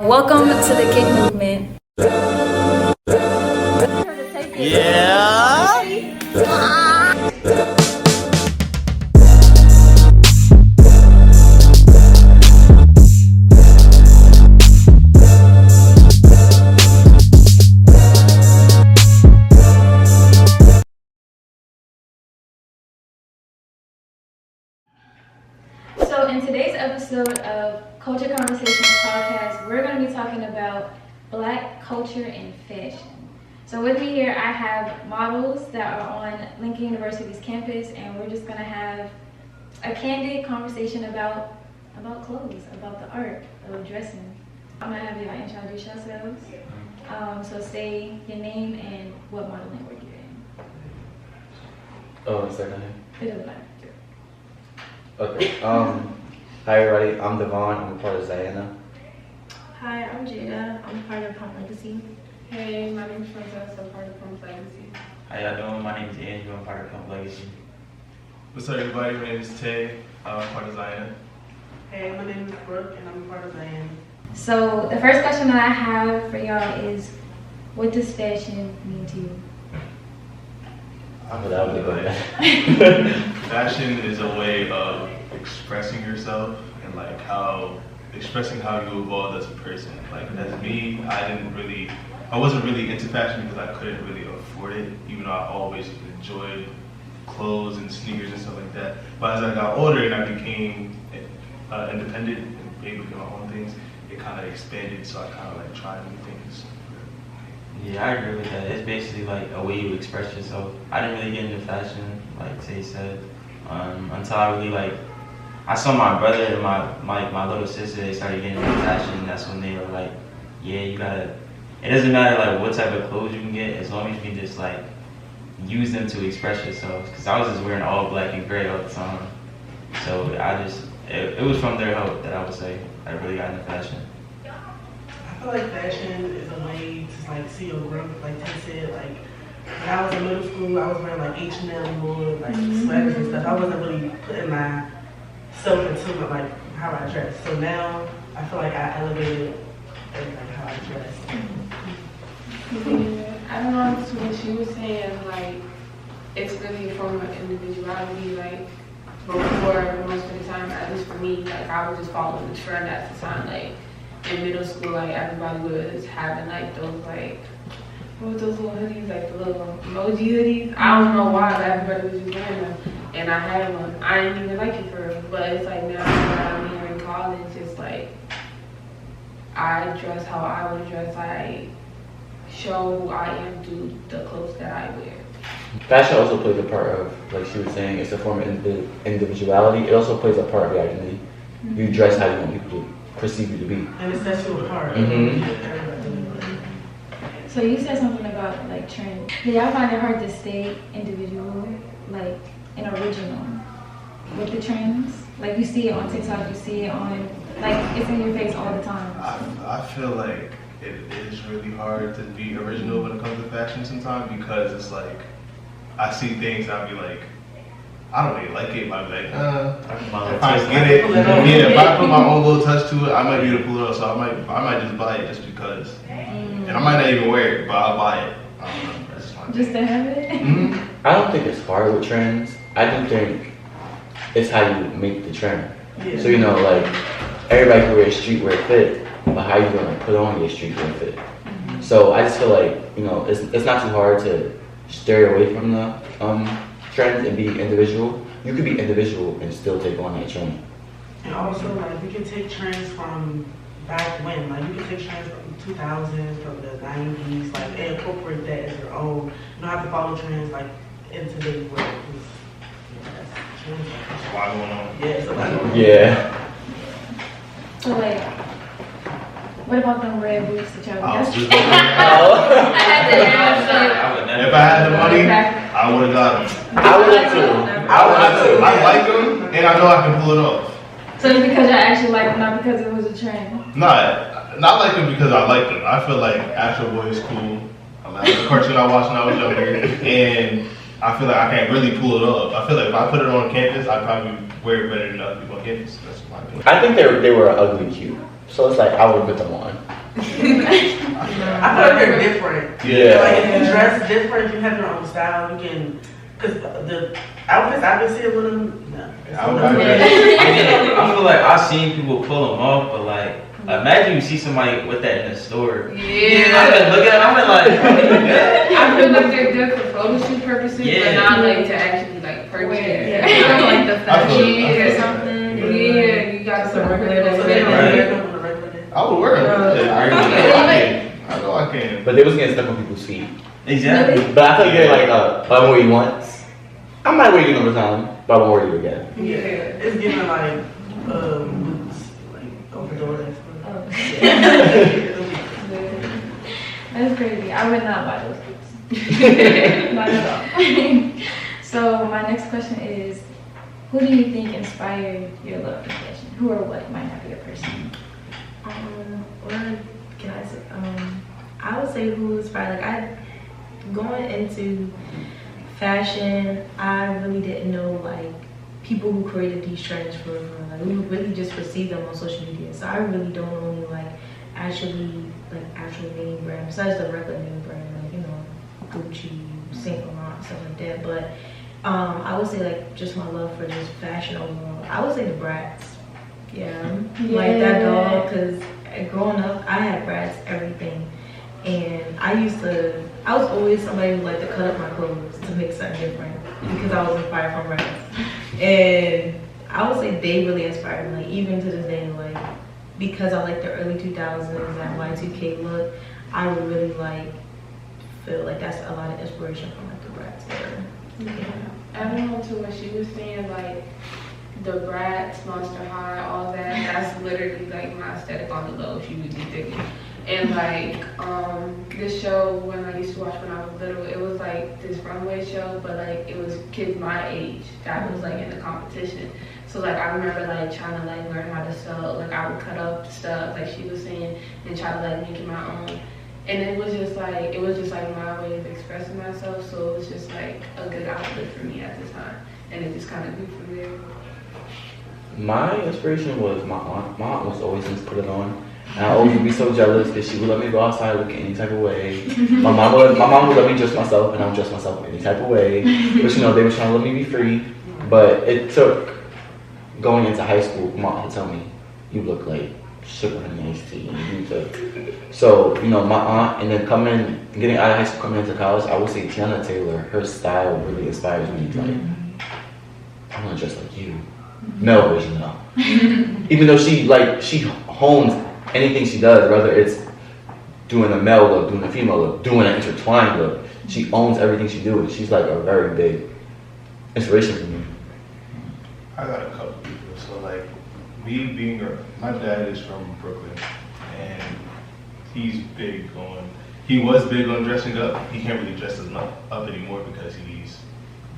Welcome to the Kick Movement. Yeah. So in today's episode of Kultured Konversations podcast, we're going to be talking about Black culture and fashion. So with me here, I have models that are on Lincoln University's campus, and we're just going to have a candid conversation about clothes, about the art of dressing. I'm going to have y'all introduce yourselves. So say your name and what modeling work you're in. Oh, is that name? It doesn't matter. Okay. Hi everybody. I'm Davon. I'm a part of Diana. Hi, I'm Jada. I'm part of Pump Legacy. Hey, my name is Princess. I'm part of Pump Legacy. How y'all doing? My name is Andrew. I'm part of Pump Legacy. What's up, everybody? My name is Tay. I'm part of Zion. Hey, my name is Brooke, and I'm part of Zion. So the first question that I have for y'all is, what does fashion mean to you? Fashion is a way of expressing yourself and expressing how you evolved as a person. Like as me, I wasn't really into fashion because I couldn't really afford it, even though I always enjoyed clothes and sneakers and stuff like that. But as I got older and I became independent and able to do my own things, it kind of expanded. So I kind of tried new things. Yeah, I agree with that. It's basically like a way to express yourself. I didn't really get into fashion, like Tay said, until I really I saw my brother and my little sister, they started getting into fashion. That's when they were like, yeah, you gotta, it doesn't matter what type of clothes you can get, as long as you can just use them to express yourself. Cause I was just wearing all black and gray all the time. So it was from their help that I would say I really got into fashion. I feel like fashion is a way to see your growth. Like Tay said, when I was in middle school, I was wearing H&M more, sweaters and stuff. I wasn't really putting myself into how I dress. So now I feel like I elevated how I dress. Yeah, I don't know if it's what she was saying, it's really a form of individuality, before most of the time, at least for me, I was just following the trend at the time, in middle school, everybody was having those what was those little hoodies, the little emoji hoodies. I don't know why, but everybody was just wearing them, and I had one. I didn't even like it for real, but it's now that I'm here in college, it's I dress how I would dress. I show who I am through the clothes that I wear. Fashion also plays a part of, like she was saying, it's a form of individuality. It also plays a part of your identity. Mm-hmm. You dress how you want people to perceive you to be. And it sets you apart. Mm-hmm. So you said something about trends. Do y'all find it hard to stay individual, and original with the trends? You see it on TikTok, you see it on, it's in your face all the time. I feel like it is really hard to be original when it comes to fashion sometimes, because it's I see things and I'll be I don't really like it, but I'll be if I get it, if I put my own little touch to it, I might be able to pull it off. So I might just buy it just because. And I might not even wear it, but I'll buy it. I don't know. That's just my thing. Just to have it? Mm-hmm. I don't think it's hard with trends. I do think it's how you make the trend. Yeah. So everybody can wear a streetwear fit, but how you gonna put on your streetwear fit? Mm-hmm. So I just feel it's not too hard to stray away from the trends and be individual. You could be individual and still take on that trend. And also, you can take trends from back when, you can take trends from 2000s, from the 90s, and incorporate that as your own. You don't have to follow trends in today's world. There's a lot going on. Yeah, it's a lot going on. Yeah. So what about them red boots that y'all I got? was just I had to ask If I had the money, I would have got them. I would too. I like them, and I know I can pull it off. So it's because y'all actually like them, not because it was a trend? Not like them because I like them. I feel like Astro Boy is cool. That's the cartoon I watched when I was younger, and I feel like I can't really pull it off. I feel like if I put it on campus, I'd probably wear it better than other people on campus. That's my opinion. I think they were ugly cute. So it's like, I would put them on. I feel like they're different. Yeah. Like if you dress different, if you have your own style, you can. Cause the outfits I've been seeing with them, no. I feel like I've seen people pull them off, but like, imagine you see somebody with that in the store. Yeah. I've been looking at them, I've been like, I feel like they're good for photo shoot purposes, but Yeah. not like to actually like purchase. Yeah. Yeah. Like the fashion feel- or something. Yeah, you got some regular So fit they on wear it. them on a regular day. I would wear them. I know I can. But they was getting stuck on people's feet. exactly. But I feel like they're like, I wore you once. I might wear you another time, but I won't wear you again. Yeah, it's giving like boots, like over the door. Oh. That's That's crazy. I would not buy those boots. Not at all. So my next question is, who do you think inspired your love for fashion? Who or what might not be a person? What can I say? I would say who inspired. Like going into fashion, I really didn't know like people who created these trends for real. Like we really just perceive them on social media. So I really don't know any like actual name brand besides the regular name brand, like Gucci, Saint Laurent, stuff like that. But I would say like just my love for just fashion overall. I would say the Brats. Yeah. Like that dog, because growing up I had Brats everything, and I was always somebody who liked to cut up my clothes to make something different because I was inspired from Brats. And I would say they really inspired me, like even to this day, like because I like the early 2000s, that Y2K look, I would really like feel like that's a lot of inspiration from like the Brats era. I don't know too what she was saying, like the Bratz, Monster High, all that. That's literally like my aesthetic on the low, if you would be thinking. And like this show when I used to watch when I was little, it was like this runway show, but like it was kids my age that was like in the competition. So like I remember like trying to like learn how to sew. Like I would cut up stuff like she was saying and try to like make it my own. And it was just like my way of expressing myself. So it was just like a good outlet for me at the time, and it just kind of grew from there. My inspiration was my aunt. My aunt was always just put it on. And I always would be so jealous because she would let me go outside looking any type of way. My mom would let me dress myself, and I would dress myself any type of way. But they were trying to let me be free. But it took going into high school, mom to tell me, you look like sugar and iced tea. And you need to. So, my aunt, and then getting out of high school, coming into college, I would say Tiana Taylor, her style really inspires me. Like, I want to dress like you. Male version though. Even though she hones anything she does, whether it's doing a male look, doing a female look, doing an intertwined look, she owns everything she do, and she's like a very big inspiration for me. I got a couple people. So like me being my dad is from Brooklyn, and he was big on dressing up. He can't really dress as much up anymore because he's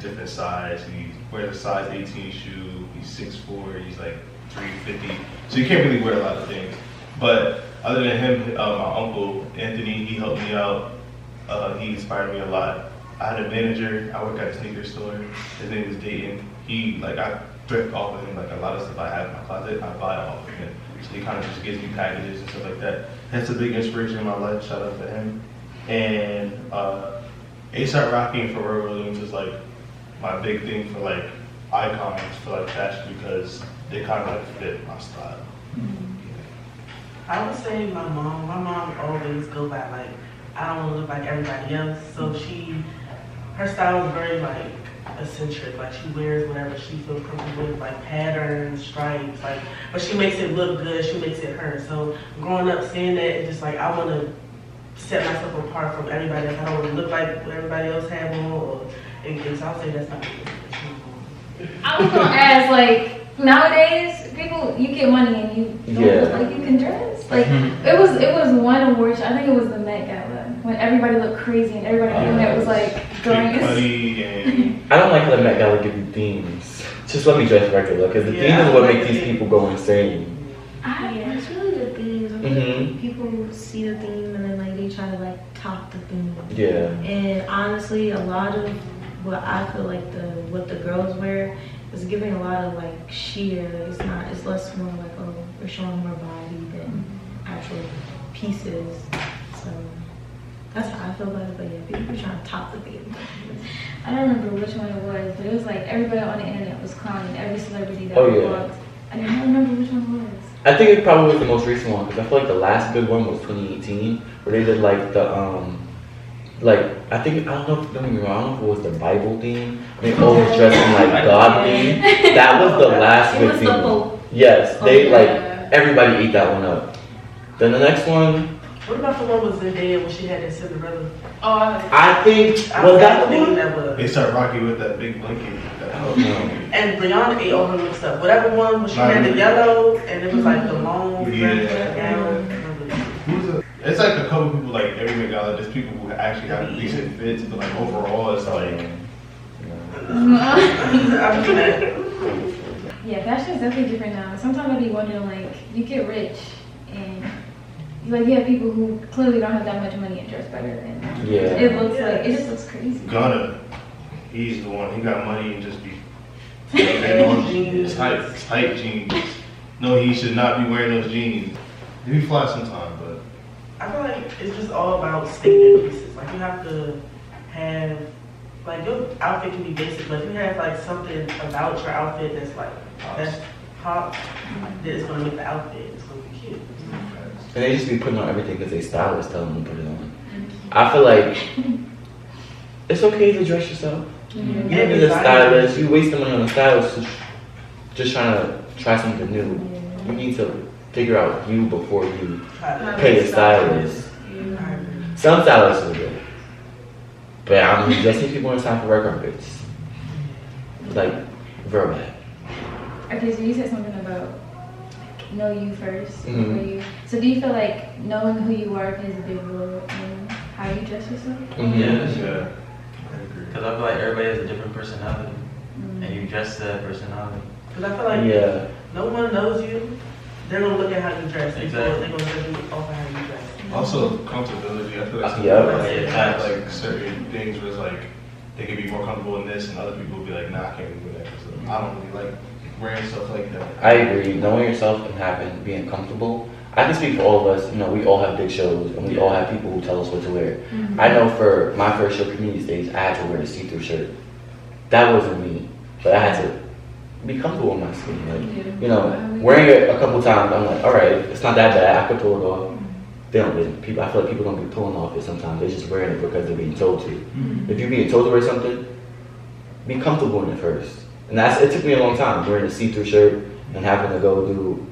different size. He wears a size 18 shoe. He's 6'4". He's like 350. So you can't really wear a lot of things. But other than him, my uncle Anthony, he helped me out. He inspired me a lot. I had a manager. I work at a sneaker store. His name was Dayton. I thrift off of him. Like a lot of stuff I have in my closet, I buy off of him. So he kind of just gives me packages and stuff like that. That's a big inspiration in my life. Shout out to him. And A$AP Rocky and Pharrell Williams is like my big thing for like icons for like fashion because they kind of like fit my style. I would say my mom. My mom always go by like, I don't want to look like everybody else. So her style is very like eccentric. Like she wears whatever she feels comfortable with, like patterns, stripes, like. But she makes it look good. She makes it her. So growing up seeing that, it's just like I want to set myself apart from everybody else. I don't want to look like what everybody else have on. And so I'll say that's not me. I was gonna ask, like, nowadays, people, you get money and you don't look like you can dress. Like, it was one award show, I think it was the Met Gala, when everybody looked crazy and everybody on that was like going. I don't like how the Met Gala give you themes. Just let me dress regular, because the theme is what makes these people go insane. Yeah, it's really the themes. People see the theme and then like they try to like top the theme. Yeah. And honestly, a lot of what I feel like what the girls wear is giving a lot of like sheer. It's less more like, oh, we're showing more body than actual pieces. So that's how I feel about it. But yeah, people trying to top the game. I don't remember which one it was, but it was like everybody on the internet was clowning every celebrity that walked. I don't remember which one it was. I think it probably was the most recent one, because I feel like the last good one was 2018, where they did like the I don't know if it was the Bible theme. They all was dressed in like God theme. That was the last good theme. Yes, they everybody ate that one up. Then the next one. What about the one with Zendaya when she had that Cinderella? Oh, I think was that the one? They start rocking with that big blanket. And Brianna ate all her little stuff. Whatever one when she had the yellow and it was like the long It's like a couple people like every gala. There's people who actually have decent fits, but like overall, it's like. Yeah, fashion is definitely different now. Sometimes I be wondering, like, you get rich and like you have people who clearly don't have that much money and dress better than it looks like. It just looks crazy. Gunna, he's the one. He got money and just be tight jeans. No, he should not be wearing those jeans. He be fly sometime, but I feel like it's just all about statement pieces. Like you have to have, like your outfit can be basic, but if you have like something about your outfit that's like that's pop, then it's gonna make the outfit. It's gonna be cute. And they just be putting on everything because they stylists tell them to put it on. I feel like it's okay to dress yourself. You need a stylist. You waste the money on a stylist just trying to try something new. You need to figure out you before you pay a stylist. Some stylists are good, but I mean, just see people when it's time for work outfits. Like, very bad. Okay, so you said something about know you first before you. So do you feel like knowing who you are plays a big role in how you dress yourself? Yeah. Because I feel like everybody has a different personality, and you dress to that personality. Because I feel like no one knows you. They're gonna look at how you dress. Exactly. They're gonna judge you off of how you dress. also comfortability. I feel like some people have like certain things where it's like they can be more comfortable in this, and other people will be like, nah, I can't do that. So I don't really like wearing stuff like that. I agree. Knowing yourself and being comfortable. I can speak for all of us. You know, we all have big shows, and we all have people who tell us what to wear. I know for my first show, community stage, I had to wear a see-through shirt. That wasn't me, but I had to be comfortable in my skin. Like, you know, wearing it a couple times, I'm like, all right, it's not that bad. I could pull it off. They don't. People, I feel like people don't be pulling off it sometimes. They're just wearing it because they're being told to. If you're being told to wear something, be comfortable in it first. And it took me a long time wearing a see-through shirt and having to go do.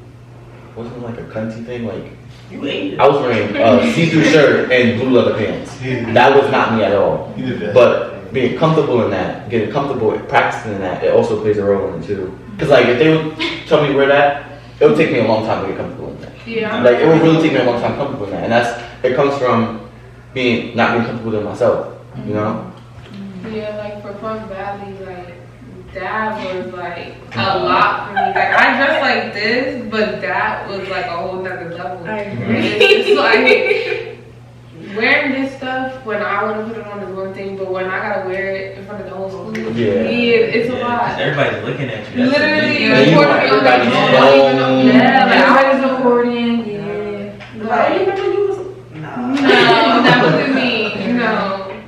Wasn't it like a cunty thing? Like, you ate it. I was wearing a see-through shirt and blue leather pants. That was not me at all. But being comfortable in that, getting comfortable at practicing in that, it also plays a role in it too. Because like if they would tell me to wear that, it would take me a long time to get comfortable in that. Yeah. Like it would really take me a long time comfortable in that, and it comes from not being comfortable in myself. You know? Yeah, like for Plum Valley, like that was like a lot for me. Like I dressed like this, but that was like a whole nother level. I agree. It's like wearing this stuff when I want to put it on is one thing, but when I gotta wear it in front of the whole school, it's a lot. Everybody's looking at you. That's Literally, you want everybody to everybody's recording. Yeah. Like, you was No, that wasn't me. No.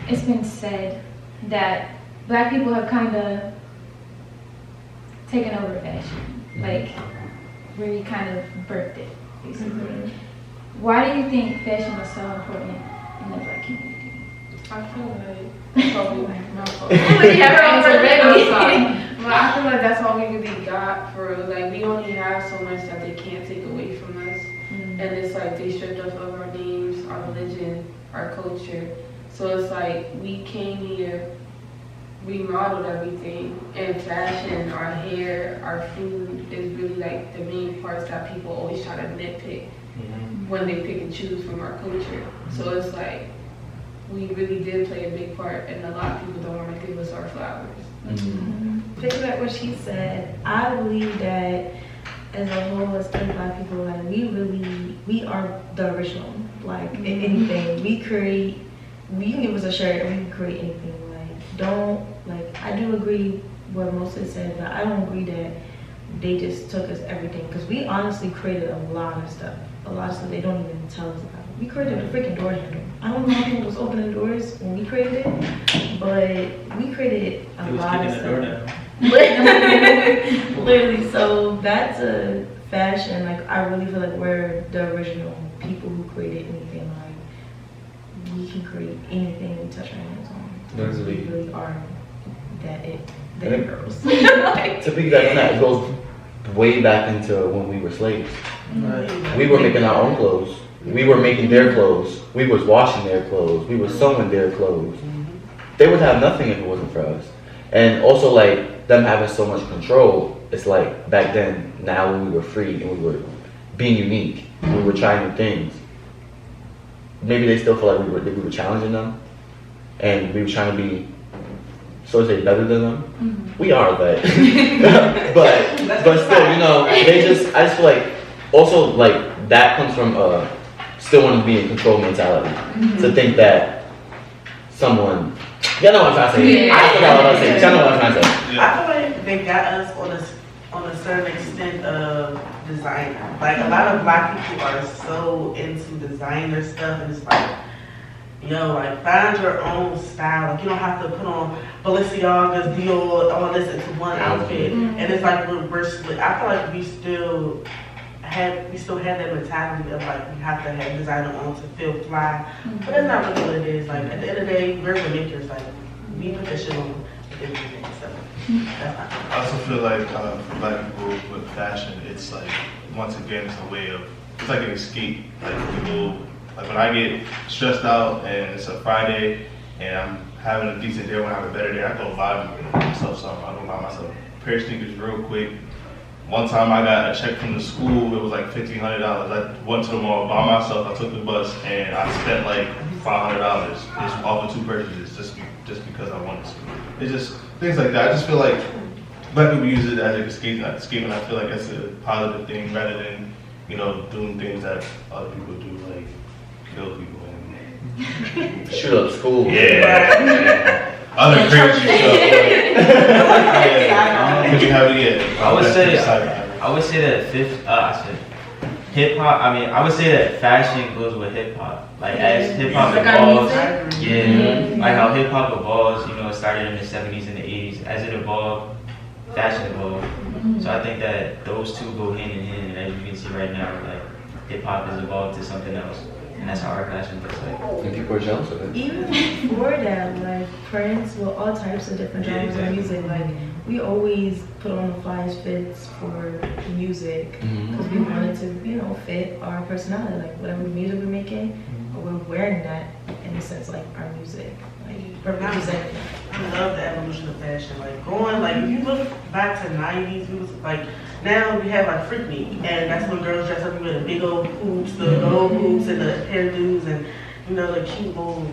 It's been said that Black people have kind of taken over fashion, like we kind of birthed it, basically. Why do you think fashion is so important in the Black community? I feel like probably not so. But I feel like that's all we really got for like we only have so much that they can't take away from us, and it's like they stripped us of our names, our religion, our culture. So it's like we came here, remodeled everything, and fashion, our hair, our food is really like the main parts that people always try to nitpick when they pick and choose from our culture. So it's like we really did play a big part, and a lot of people don't want to give us our flowers. Picking up what she said, I believe that as a whole, as Black people, like we are the original. Like anything, we can give us a shirt and we can create anything. I do agree what most said, but I don't agree that they just took us everything, because we honestly created a lot of stuff. a lot of stuff they don't even tell us about. We created a freaking door handle. I don't know how people was opening doors when we created it, but we created a lot of stuff. Literally, so back to fashion, like I really feel like we're the original people who created anything. Like we can create anything we touch our hands on. We really are that girls. To piggyback on that, it goes way back into when we were slaves. We were making our own clothes. We were making their clothes. We was washing their clothes. We were sewing their clothes. They would have nothing if it wasn't for us. And also, like, them having so much control, it's like back then, now when we were free and we were being unique, we were trying new things. Maybe they still feel like we were challenging them, and we were trying to be, so to say, better than them. We are, but but still, you know, I just feel like, also, like, that comes from still wanting to be in control mentality. To think that someone, y'all know what I'm trying to say. I forgot what I was saying. Y'all know what I'm trying to say. I feel like they got us on a certain extent of design. Like a lot of black people are so into designer stuff, and it's like, yo, like find your own style. Like you don't have to put on Balenciaga's, Dior, all this into one outfit. And it's like we're split. I feel like we still had that mentality of like we have to have designer on to feel fly, but that's not really what it is. Like at the end of the day, we're the makers. Like we put that shit on everything. So that's not. I also feel like for black people with fashion, it's like once again it's a way of, it's like an escape. Like people, like when I get stressed out and it's a Friday and I'm having a decent day, when I have a better day, I go buy myself something. I go buy myself a pair of sneakers real quick. One time I got a check from the school, it was like $1,500. I went to the mall by myself, I took the bus, and I spent like $500 just off of 2 purchases just because I wanted to. It's just things like that. I just feel like black people use it as an escape, and I feel like that's a positive thing rather than, you know, doing things that other people do, like kill people and Shoot up school. Yeah. Other crazy stuff. Could you have it? I would say that hip hop. I mean, I would say that fashion goes with hip hop. Like as hip hop evolves, like how hip hop evolves. You know, it started in the 70s and the 80s. As it evolved, fashion evolved. So I think that those two go hand in hand. And as you can see right now, like hip hop has evolved to something else. And that's how our fashion looks like. And people are jealous of it. Even before that, like Prince, with all types of different genres of music, like we always put on the flyest fits for music because we wanted to, you know, fit our personality, like whatever music we're making, we're wearing that in a sense, like our music, like representing. I love the evolution of fashion. Like going, like if you look back to '90s, we was like. Now we have like Freak Week, and that's when girls dress up with the big old hoops, the gold hoops, and the hairdos, and you know the cute little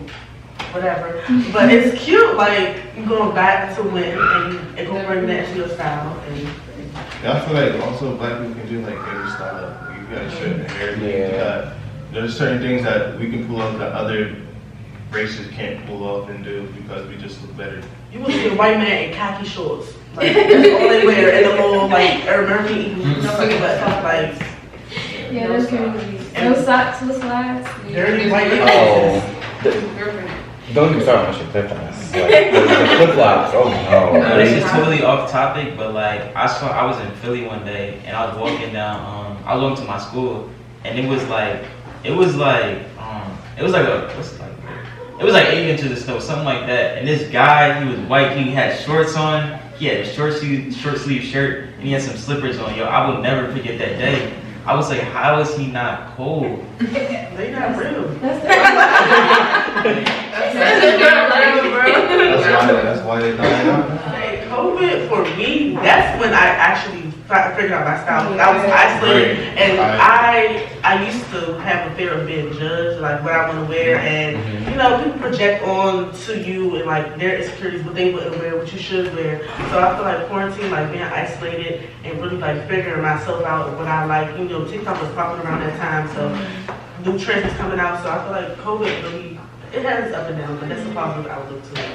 whatever. But it's cute, like you going back to when and it gonna bring that to your style. And yeah, I feel like also black people can do like hairstyle. You got certain hair. There's certain things that we can pull off that other races can't pull off and do because we just look better. You will see a white man in khaki shorts. Like that's all they wear in the little like urban like yeah, that's crazy. No socks, no slides. Dirty white Don't get me started on your flip flops. Like, the flip flops. Oh no. No, this is totally off topic, but like I was in Philly one day and I was walking down. I was walking to my school, and it was like it was like 8 inches of snow, something like that. And this guy, he was white, he had shorts on, he had a short sleeve shirt, and he had some slippers on. Yo, I will never forget that day. I was like, how is he not cold? They not real. That's why they not. Hey, COVID for me, that's when I actually figured out my style. I was isolated, and I used to have a fear of being judged, like what I want to wear, and you know, people project on to you and like their insecurities, what they wouldn't wear, what you should wear. So I feel like quarantine, like being isolated and really like figuring myself out and what I like. You know, TikTok was popping around that time, so new trends was coming out. So I feel like COVID really it has its up and down, but that's a positive outlook to it.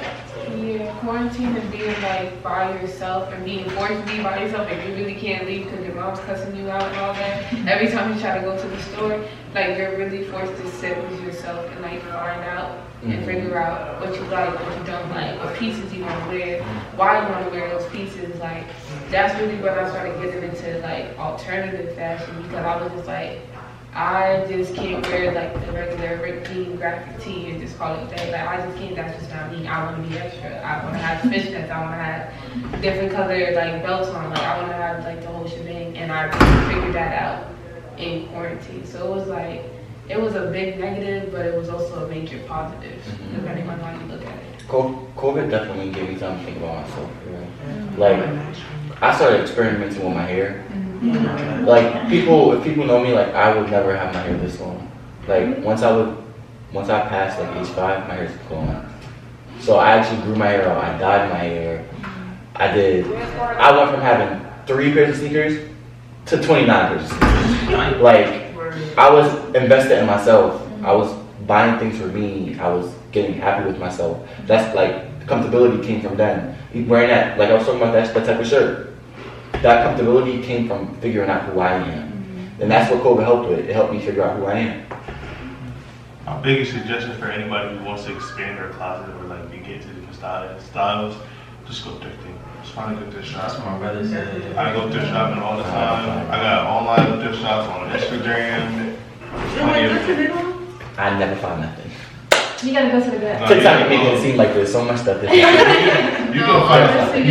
Yeah, quarantine and being like by yourself and being forced to be by yourself, like you really can't leave because your mom's cussing you out and all that. Every time you try to go to the store, like you're really forced to sit with yourself and like find out and figure out what you like, what you don't like, what pieces you want to wear, why you want to wear those pieces. Like that's really when I started getting into like alternative fashion, because I was just like, I just can't wear like the regular ripped jean graphic tee and just call it a day. Like I just can't, that's just not me. I want to be extra. I want to have fishnets. I want to have different colored like belts on. Like I want to have like the whole shebang. And I figured that out in quarantine. So it was like, it was a big negative, but it was also a major positive, depending on how you look at it. COVID definitely gave me time to think about myself. Like, I started experimenting with my hair. Like, if people know me, like, I would never have my hair this long. Like, once I passed, like, age 5, my hair's gone. So I actually grew my hair out. I dyed my hair. I went from having 3 pairs of sneakers to 29 pairs of sneakers. Like, I was invested in myself. I was buying things for me. I was getting happy with myself. That's like, the comfortability came from then. Wearing that, like I was talking about that type of shirt. That comfortability came from figuring out who I am. And that's what COVID helped with. It helped me figure out who I am. My biggest suggestion for anybody who wants to expand their closet or like get into different styles, just go thrifting. Just find a good thrift shop. That's what my brother said. I go thrift shopping all the time. I got online thrift shops on Instagram. I never found nothing. You gotta go to the good. TikTok making it seem like there's so much stuff. You can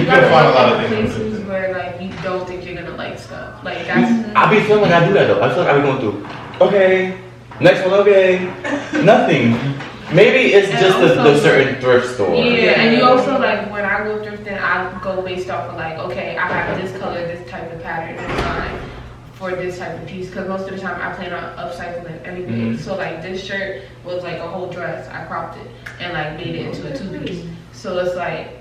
find a lot of things. Places where like you don't think you're gonna like stuff. Like that's. I be feeling like I do that though. I feel like I be going through, okay, next one, okay, nothing. Maybe it's just the certain thrift store. Yeah, and you also like, when I go thrifting, I go based off of like, okay, I have this color, this type of pattern in mind for this type of piece, because most of the time I plan on upcycling anyway. So like this shirt was like a whole dress, I cropped it and like made it into a 2-piece. So it's like,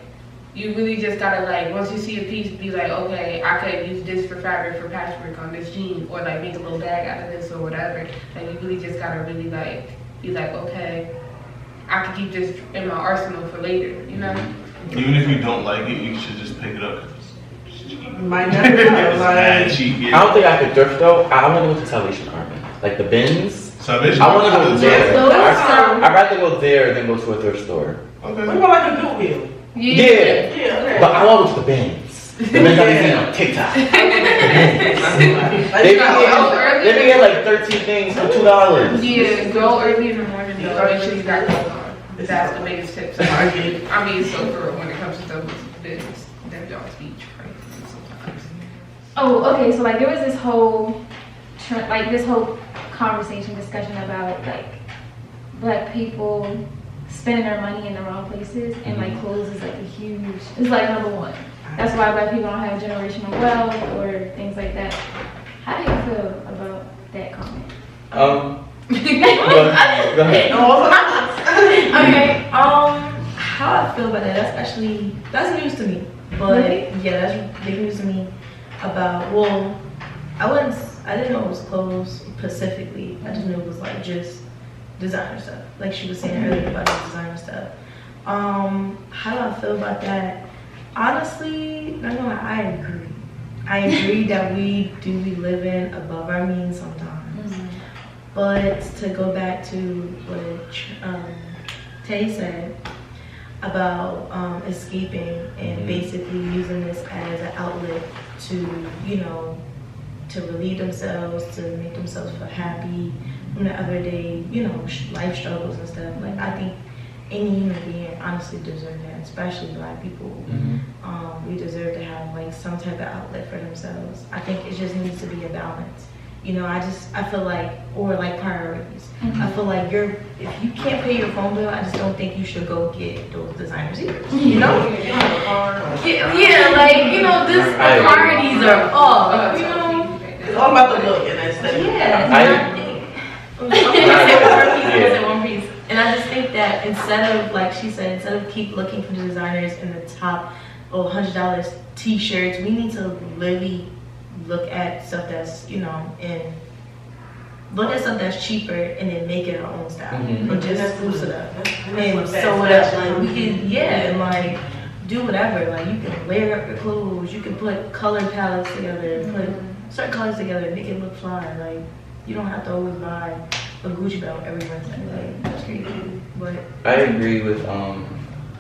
you really just gotta like, once you see a piece, be like, okay, I could use this for fabric for patchwork on this jean, or like make a little bag out of this or whatever. Like you really just gotta really like, be like, okay, I can keep this in my arsenal for later, you know? Even if you don't like it, you should just pick it up. Might never know, like, cheap. I don't think I could thrift though. I want to go to Salvation Army, like the bins. Salvation I want to go there. Army. I'd rather go there than go to a thrift store. Okay. what about like a Goodwill? Yeah, Yeah, okay. but I want to go to the bins. The bins I've been seeing on TikTok. They be getting like 13 things for $2. Yeah, go early in the morning though, make sure you got clothes on. That's the biggest tip. So I mean, so for when it comes to stuff with business, them dogs be crazy sometimes. Oh, okay. So like there was this whole, this whole conversation, discussion about like Black people spending their money in the wrong places, and like clothes is like a huge. It's like number one. That's why Black people don't have generational wealth or things like that. How do you feel about that comment? Go ahead. Okay, how I feel about that, that's news to me. But yeah, that's big news to me about, well, I didn't know it was clothes specifically. I just knew it was like just designer stuff. Like she was saying earlier about the designer stuff. How do I feel about that? Honestly, not gonna lie, I agree. I agree that we do be living above our means sometimes. But to go back to what Tay said about escaping and basically using this as an outlet to, you know, to relieve themselves, to make themselves feel happy from the everyday, you know, life struggles and stuff. Like, I think any human being honestly deserves that, especially Black people. We deserve to have like some type of outlet for themselves. I think it just needs to be a balance. You know, I feel like, or like priorities. I feel like if you can't pay your phone bill, I just don't think you should go get those designers either. You know? Yeah, like, you know, the priorities are off, you know? It's all about the look and aesthetic. And I just think that instead of, like she said, instead of keep looking for the designers in the top $100 t-shirts, we need to really look at stuff that's, you know, in look at something that's cheaper and then make it our own style. Mhm. Or just spruce it up. And sew it up. Like, we can, and like, do whatever. Like, you can layer up your clothes. You can put color palettes together. Put certain colors together and make it look fly. Like, you don't have to always buy a Gucci belt every Wednesday. Like, that's crazy. But I agree with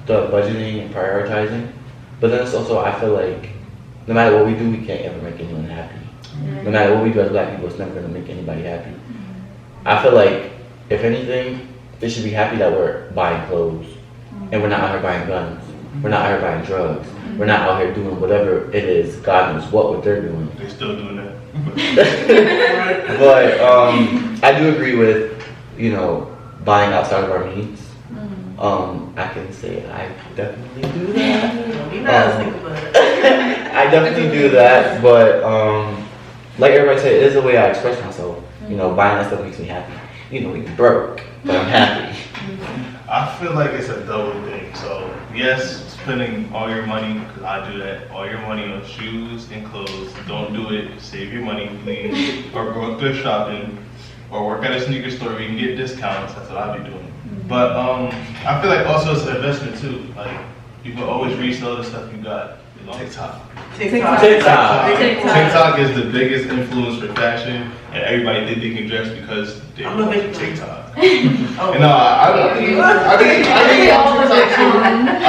the budgeting and prioritizing, but then it's also, I feel like no matter what we do, we can't ever make anyone happy. No matter what we do as black people, it's never gonna make anybody happy. I feel like if anything, they should be happy that we're buying clothes and we're not out here buying guns. We're not out here buying drugs. We're not out here doing whatever it is, God knows what they're doing. They're still doing that. But I do agree with, buying outside of our means. I can say I definitely do that. I definitely do that, but like everybody said, it is a way I express myself. Buying that stuff makes me happy. We broke, but I'm happy. I feel like it's a double thing. So yes, spending all your money, because I do that, all your money on shoes and clothes. Don't do it. Save your money, please. Or go thrift shopping, or work at a sneaker store where you can get discounts. That's what I'd be doing. But I feel like also it's an investment too. Like, you can always resell the stuff you got. TikTok. TikTok is the biggest influence for fashion, and everybody think they can dress because they on TikTok. I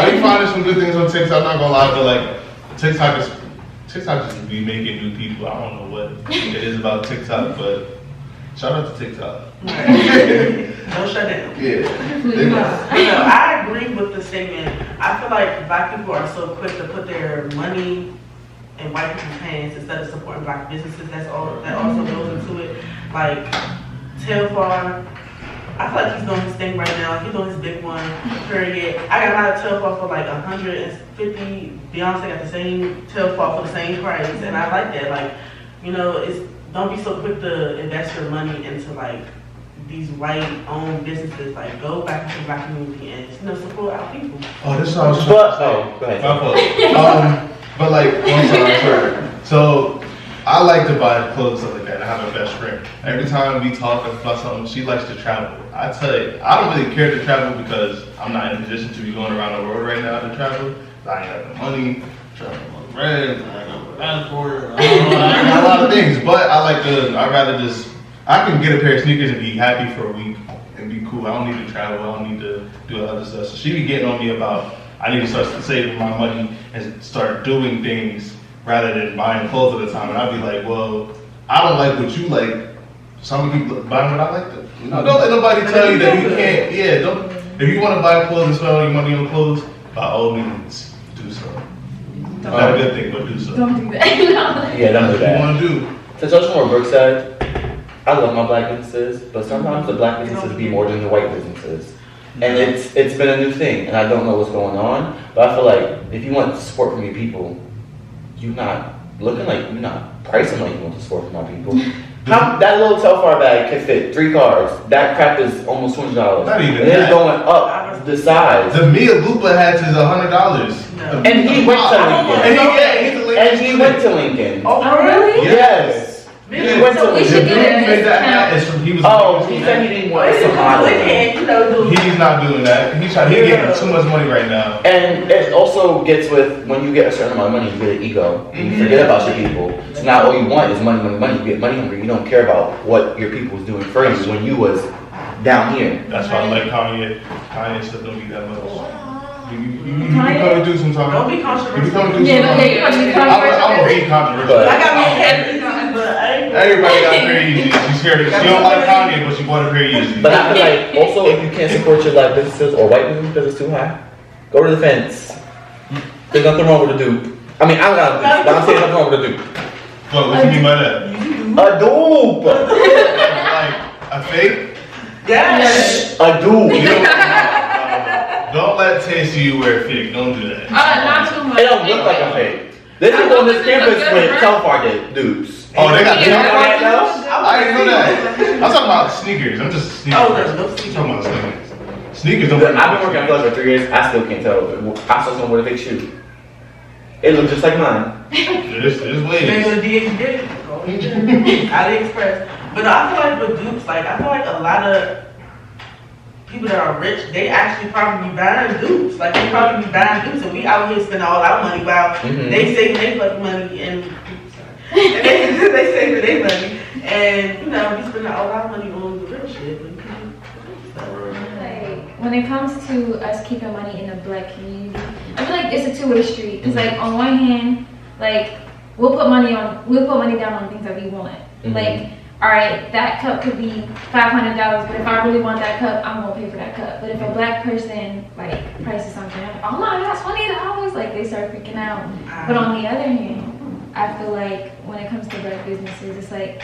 be finding some good things on TikTok. I'm not gonna lie, but like TikTok just be making new people. I don't know what it is about TikTok, but shout out to TikTok. Don't shut down. Yeah. I agree with the statement. I feel like black people are so quick to put their money in white people's hands instead of supporting black businesses. That also goes into it. Like Tauvon, I feel like he's doing his thing right now. He's doing his big one. Period. I got my Tauvon for like $150. Beyonce got the same Tauvon for the same price, and I like that. Like, don't be so quick to invest your money into like these white-owned businesses. Like, go back into the black community and support our people. Oh, this is what I was trying to say. Go ahead. My fault. But like, sorry. So I like to buy clothes and stuff like that. I have a best friend. Every time we talk about something, she likes to travel. I tell you, I don't really care to travel because I'm not in a position to be going around the world right now to travel. I ain't got the money. Travel with friends. I ain't got a passport. I ain't got a lot of things. But I can get a pair of sneakers and be happy for a week and be cool. I don't need to travel. I don't need to do other stuff. So she be getting on me about I need to start saving my money and start doing things rather than buying clothes all the time. And I'd be like, well, I don't like what you like. Some people buying what I like. Don't let nobody tell you that you can't. If you want to buy clothes and spend all your money on clothes, by all means, do so. Not a good thing, but do so. Don't do that. Yeah, don't do that. What you want to do? To touch on what Brooke said, I love my black businesses, but sometimes the black businesses be more than the white businesses. And it's been a new thing, and I don't know what's going on, but I feel like if you want support from your people, you're not looking like, you're not pricing like you want the support from my people. That little Telfar bag can fit 3 cars. That crap is almost $20. Not even and that. It's going up the size. The Mia Lupa hat is $100. No. And he went to Lincoln. And he went to Lincoln. Oh, really? Yes. He went to So we Lincoln. should get a Made that hat is from, he was. He said he didn't want some He's not doing that. He's getting too much money right now. And it also gets with, when you get a certain amount of money, you get an ego. And you forget about your people. So now all you want is money, money, money. You get money hungry. You don't care about what your people was doing for you when you was down here. That's why I like Kanye. Kanye stuff don't be that much. You come to do some time. Don't be controversial. You come to do some time. I'm gonna be controversial. I got my head, but I ain't. Everybody got very easy. She's scared. She don't like Kanye, but she bought it very easy. But I feel like also if you can't support your black businesses or white businesses because it's too high, go to the fence. There's nothing wrong with a dupe. I mean, I don't got a dupe, but I'm saying nothing wrong with a dupe. What you mean by that? A dupe! Like a fake? Yes. A dupe. Don't let Tay see you wear fake. Don't do that. Not too much. It don't look like a fake. This is on this campus with Telfar get dupes. Oh, they got Yeah. Telfar? I didn't know that. I'm talking about sneakers. I'm just sneakers. Oh, there's no sneakers. I'm talking about sneakers. Sneakers don't I've been working at Flush for 3 years. I still can't tell. I saw someone with a fake shoe. It looked just like mine. Just Maybe wait. the DH did it. AliExpress. But I feel like with dupes, like I feel like a lot of people that are rich, they actually probably be buying dupes. Like they probably be buying dupes, and we out here spending all our money while they saving their fucking money and they saving their money, and you know we spending all our money on the real shit. Like when it comes to us keeping money in the black community, I feel like it's a two-way street. Cause like on one hand, like we'll put money down on things that we want. Like, all right, that cup could be $500, but if I really want that cup, I'm gonna pay for that cup. But if a black person like prices something, I'm like, oh my God, $20, like they start freaking out. But on the other hand, I feel like when it comes to black businesses, it's like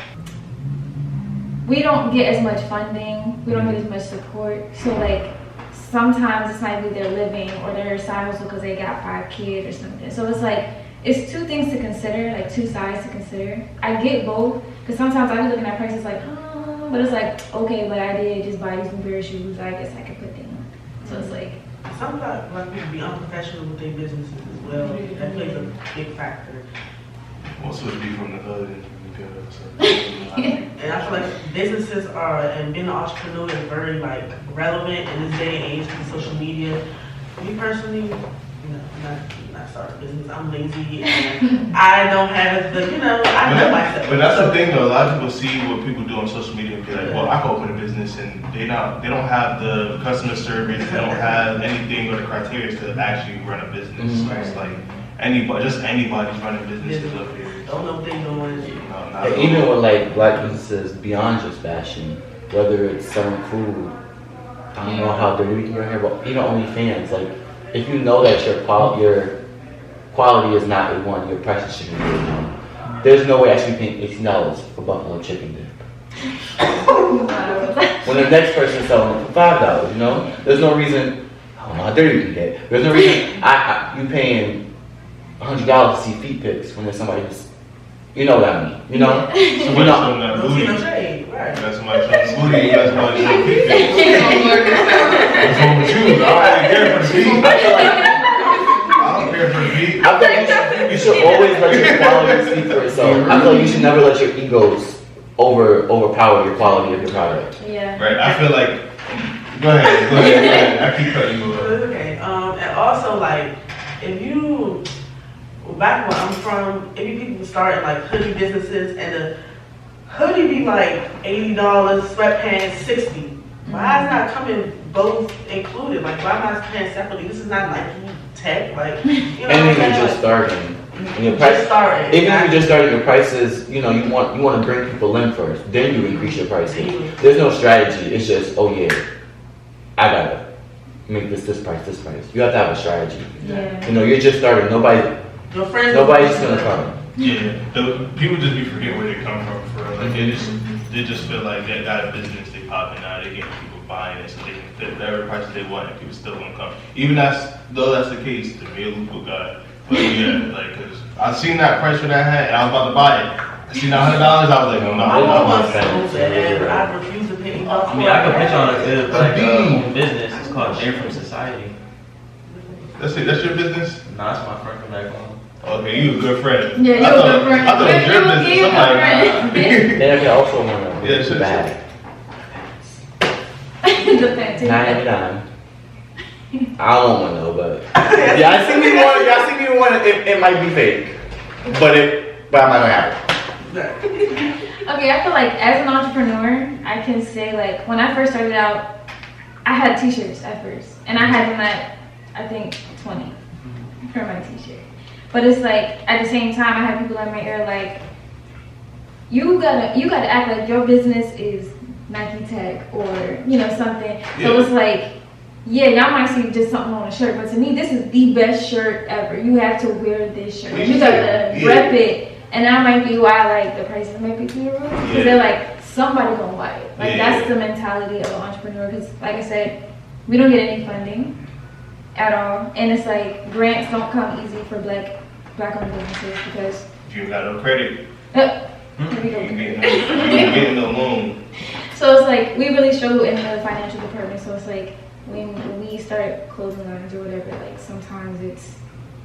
we don't get as much funding, we don't get as much support. So like sometimes it's not either they're living or their side hustle because they got 5 kids or something. So it's like it's two things to consider, like two sides to consider. I get both, because sometimes I be looking at prices like, oh, but it's like, okay, but I did just buy these new pair of shoes, I guess I could put them on. So it's like, sometimes black people be unprofessional with their businesses as well. That plays a big factor. Also, to be from the hood and and I feel like businesses are, and being an entrepreneur is very like relevant in this day and age with social media. Me personally, you know, not start a business. I'm lazy and I don't have the, you know, I know myself. But that's the thing though. A lot of people see what people do on social media and be like, well, I can open a business, and they don't have the customer service, they don't have anything or the criteria to actually run a business. So it's like anybody's running businesses up here. Don't know what they're doing. And even with like black businesses beyond just fashion, whether it's selling food, I don't know how dirty we can get here, but even OnlyFans, like if you know that your quality is not A1, your prices should be A1. There's no way I should be paying $18 for buffalo chicken dip. When the next person's selling it for $5, you know? There's no reason, I don't know how dirty you can get. There's no reason you paying $100 to see feet pics when there's somebody who's, you know what I mean, you know? Somebody showing that booty. You got somebody showing the booty, you got somebody showing feet pics. What's wrong with you? I don't care for the feet. I don't care for the feet. I feel like you should always let your quality speak for itself. I feel like you should never let your egos overpower your quality of your product. yeah. Right, I feel like, go ahead. I keep cutting you off. Okay, and also like, if you, back where I'm from, if you people starting like hoodie businesses and the hoodie be like $80, sweatpants $60. Why is not coming both included? Like why am I paying separately? This is not like tech, like you know. And then you're just starting. And your price, even if you're just starting, your prices, you know, you want to bring people in first, then you increase your prices. There's no strategy. It's just, oh yeah, I gotta make this price. You have to have a strategy. Yeah. You know, you're just starting. Nobody's just gonna come. Yeah, people just be forgetting where they come from for real. Like they just feel like they got a business, they popping out, they getting people buying it, so they can fit whatever prices they want, and people still gonna come. Even though that's the case, the real Lupo guy. But yeah, like, cause I seen that price for that hat, and I was about to buy it. I seen $100, I was like, no, I refuse to pay. I mean, I can pitch on a good like business. It's called Jay from Society. That's it. That's your business? Nah, it's my friend from back home. Okay, you a good friend. Yeah, you a good friend. I thought it was your business. I'm like, Then I can also want to bag. The fantastic. 99. I don't want to know, but y'all see me one. It might be fake, but I'm not gonna have it. Okay, I feel like as an entrepreneur, I can say like when I first started out, I had t-shirts at first, and I had them at I think 20 for my t-shirt. But it's like at the same time, I have people in my ear like, you gotta act like your business is Nike Tech or you know something. So it's like, yeah, y'all might see just something on a shirt, but to me, this is the best shirt ever. You have to wear this shirt. You gotta rep it. And that might be why like the prices might be too low, because they're like somebody gonna buy it. Like that's the mentality of an entrepreneur. Because like I said, we don't get any funding at all, and it's like grants don't come easy for black-owned businesses because you got no credit. You getting no loan. So it's like we really struggle in the financial department. So it's like when we start clothing lines or whatever, like sometimes it's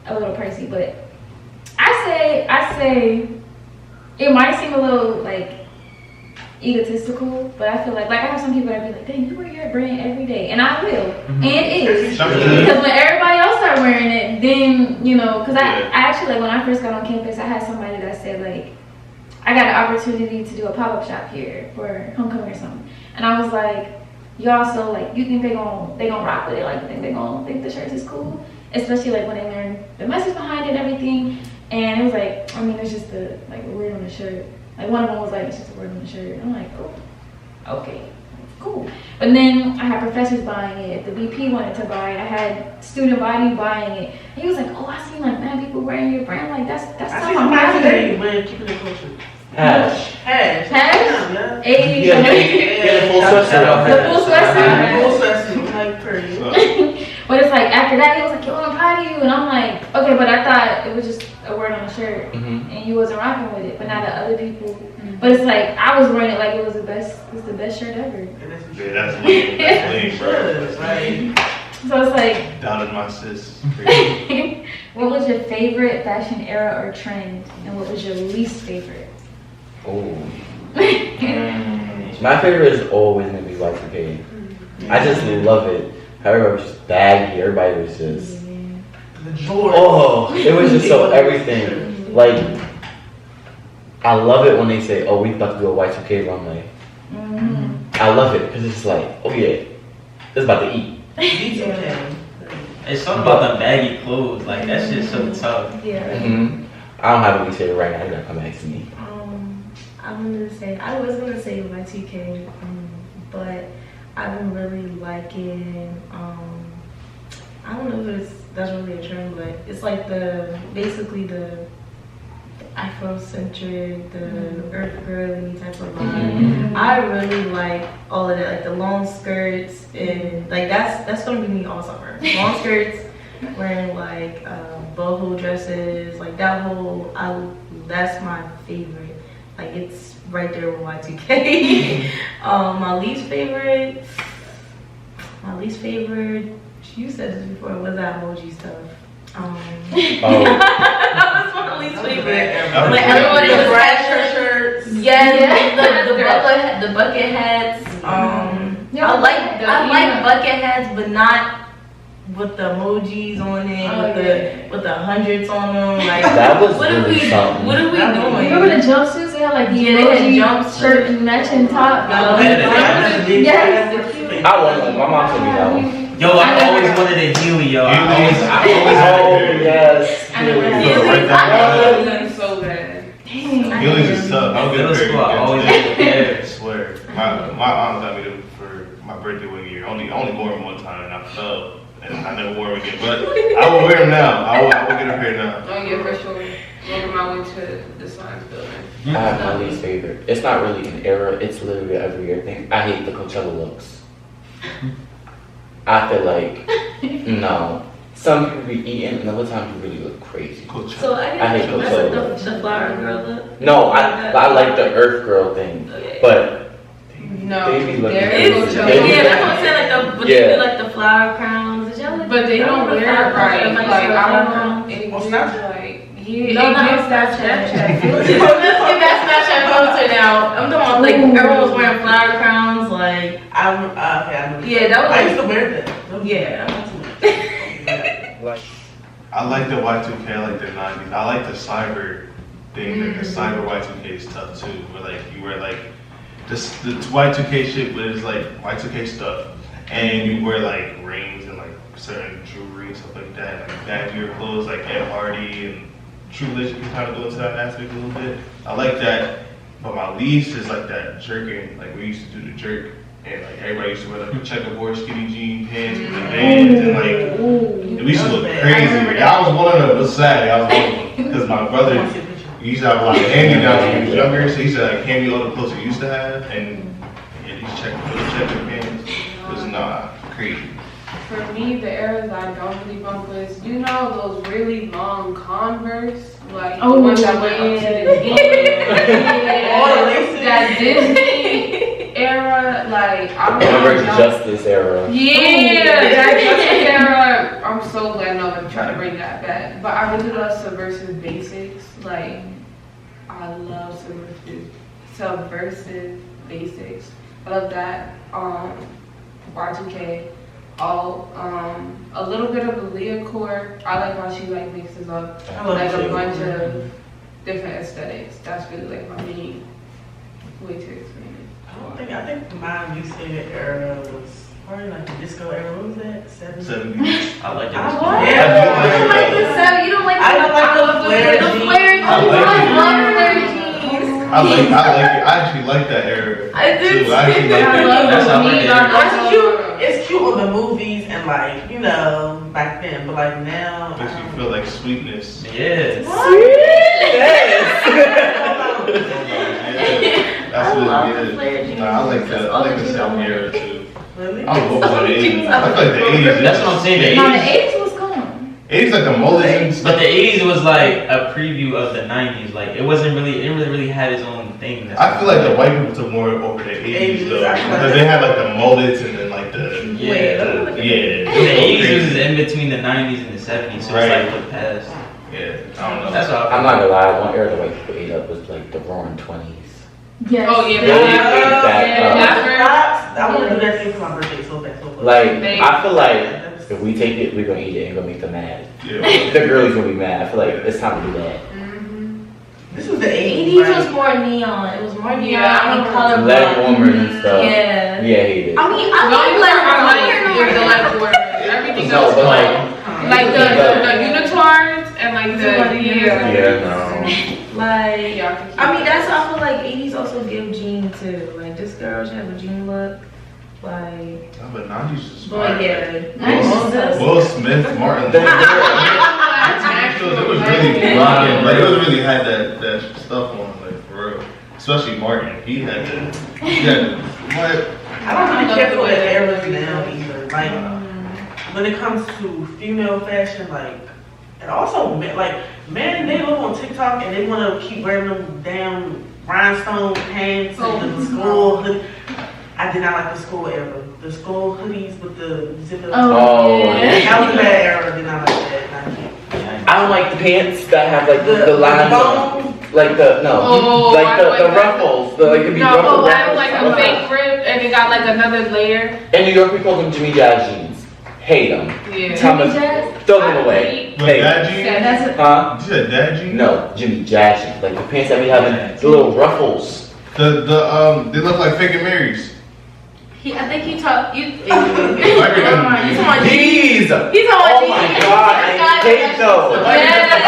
a little pricey, but I say it might seem a little like egotistical, but I feel like I have some people that be like, dang, you wear your brand every day, and I will, Mm-hmm. and is, Sure. because when everybody else start wearing it, then, you know, because Yeah. I actually, like, when I first got on campus, I had somebody that said, like, I got an opportunity to do a pop-up shop here for homecoming or something, and I was like, y'all, so, like, you think they gonna rock with it, like, you think they gonna think the shirts is cool, especially, like, when they learn the message behind it and everything. And it was like, I mean, it's just a word on the shirt. Like, one of them was like, it's just a word on the shirt. I'm like, oh, okay, cool. But then I had professors buying it. The VP wanted to buy it. I had student body buying it. And he was like, oh, I seen like mad people wearing your brand. Like, that's I stuff see I'm somebody proud today of. wearing Keepin and Cultured. Hash. Hash. Hash? Yeah. Hey, Yeah, get a full sweatshirt. The full sweatshirt. Full sweatshirt, like pretty. But it's like, after that, he was like, yo, I'm proud of you. And I'm like, okay, but I thought it was just a word on the shirt. Mm-hmm. And you wasn't rocking with it. But now the other people. But it's like, I was wearing it like it was the best shirt ever. Yeah, that's lean. That's lean, bro. Right. So it's like, Doubted my sis. what was your favorite fashion era or trend? And what was your least favorite? Oh. My favorite is always gonna be Y2K. I just love it. Everybody was just baggy. Everybody was just. The Jordan. Oh, it was just so everything. Like, I love it when they say, "Oh, we about to do a Y2K runway." Mm-hmm. I love it because it's just like, oh yeah, it's about to eat. B2K. It's something about the baggy clothes. Like, that shit's so tough. Yeah. Mm-hmm. I don't have a least favorite right now. You gotta come back to me. I was gonna say Y2K, but I've been really liking, I don't know if that's really a trend, but it's like basically the Afrocentric, the earth girly type of vibe. Mm-hmm. I really like all of that, like the long skirts, and like that's gonna be me all summer. Long skirts, wearing like boho dresses, like that whole, that's my favorite. Like, it's right there with Y2K. My least favorite, you said this before, was that emoji stuff. That was my least favorite. When everybody was Brad shirts. Yeah, the bucket hats. I like bucket hats, but not with the emojis on it, with the hundreds on them. Like, That was what are really we something. doing? Remember the jumpsuits? They had like the Yeah, they had emoji jumpsuits. shirt and matching top. Yes. I want one. My mom told me that one. Yo, I always wanted a Huey, yo. I always Oh yes. I never had Really? it. That's so bad. Heelys is tough. I don't get Middle a pair school, I always again. wanted a I pair. swear. My aunt got me them for my birthday one year. Only wore them one time and I fell. And I never wore them again. But I will wear them now. I will get a pair now. Oh yeah, for sure. When I went to the science building. I have my least favorite. It's not really an era. It's literally an every year thing. I hate the Coachella looks. I feel like no. Some people be eating, and other times you really look crazy. So I hate guess Coachella. the flower girl look. No, I like the Earth Girl thing, but No, they be looking they're crazy. Coachella. They be Yeah, that's what I'm saying. Like they Yeah. do like the flower crowns. Did y'all like? But they don't wear it right. Like, I don't know. It On gives, Snapchat? like, yeah, No, it not gives on that Snapchat. Snapchat. Let's get that Snapchat filter now. I'm talking about like everyone was wearing flower crowns. Like, yeah, that was I like, used to wear that. yeah. I like the Y2K, I like the 90s. I like the cyber thing. Like the cyber Y2K is tough too. Where like you wear like the Y2K shit, but it's like Y2K stuff, and you wear like rings and like certain jewelry and stuff like that. Like baggier clothes, like Ed Hardy and True Religion can kind of go into that aspect a little bit. I like that, but my least is like that jerking. Like we used to do the jerk. And like everybody used to wear like the checkerboard skinny jean pants with the bands and like we used to look crazy. I was one of them. It was sad. I was one of them because my brother he used to have a lot of hand me downs when he was younger, so he used to like hand me all the clothes he used to have, and yeah, these checker pants was crazy. For me, the eras I don't really bump with, you know, those really long Converse, like the ones that went up to the knee. All the laces. That Disney era, like I don't Converse know. Justice era. Yeah, that Justice era. I'm so glad nobody's trying to bring that back. But I really love Subversive Basics. Like, I love Subversive basics. I love that. Y2K. A little bit of Aaliyah core. I like how she like mixes up like a bunch of different aesthetics. That's really like my main way to explain it. I think my music era was probably like the disco era. What was that? 70s? 70s. I like it. You don't like the seven? You don't like I don't like the flare jeans. I love flare jeans. I like it. I actually like that era. I do too. I actually like that. That's how I like it. It's cute on the movies and like, you know, back then, but like now. Makes you feel like sweetness. Yes. That's what love it the is. flare jeans. Nah, I like That's that. all I like the the jeans I 70s want. era too. Really? I was born in the 80s. I feel like the 80s. That's what I'm saying. No, The the 80s. 80s was gone. 80s like the mullets. But the 80s was like a preview of the 90s. Like it wasn't really, it didn't really had its own thing. I feel like the white people took more over the 80s though, I feel like because they had like the mullets and then like the Yeah. yeah. The 80s was in between the 90s and the 70s, so Right. it's like the past. Yeah, I don't know. That's what I'm not gonna lie, one era the white people ate up was like the roaring 20s. Yes. Oh yeah, They ate that I want to do that thing for my birthday so bad. Like, I feel like if we take it, we're gonna eat it and gonna make them mad. Yeah. The girls gonna be mad. I feel like it's time to do that. This was the 80s. 80s was more neon. It was more neon Yeah, and colorful. Leg warmers and stuff. Yeah. Yeah, I hate it. I mean, The I only like part I like leg is the leg border. Everything No, else but like the unitards and like the yeah, no. Like, Yeah, I mean, that's why I feel like 80s also give jean too. Like, this girl should have a jean look. Like, No, but 90s is but fire. yeah. Will Smith, Martin. They- It was really rocking. Like it was really had that stuff on, like for real. Especially Martin. He had what? I don't really care for the eras now either. Like, when it comes to female fashion, like, and also like men, they look on TikTok and they want to keep wearing them damn rhinestone pants and the school hoodie. I did not like the school era. The school hoodies with the zip up. Oh, yeah. That was a bad era. I did not like that. I don't like the pants that have like the lines on. bone. Like the, no, Oh, like I the like that. ruffles. The, like, it'd be No, ruffle I have ruffles. like a fake rib and it got like another layer. In New York, we call them Jimmy Jazz jeans. Hate them. Yeah. Thomas, Jazz? throw them away. What, Hate dad them. jeans? Yeah, that's it. Huh? You said dad jeans? No, Jimmy Jazz jeans. Like the pants that we have in the little ruffles. They look like fake and Marys. I think you talk. You. Like You talking about These! jeans? He's talking about Oh my god, I hate those. I hate those.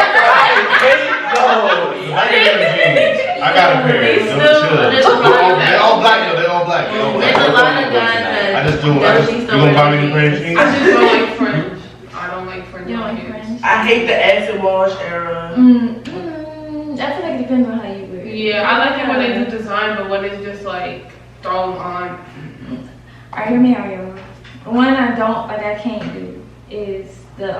I got a pair. There's Them still- chill. there's a lot of They all black though. They all black. They all black. There's a lot of guys that. I just do. You gonna buy me the pair of jeans? I just don't like French. I don't like French. You don't like kids. French? I hate the acid wash era. I feel like it depends on how you wear it. Yeah, I like it when they do design, but when it's just like throw them on. Alright, hear me out, y'all. One I don't, like I can't do is the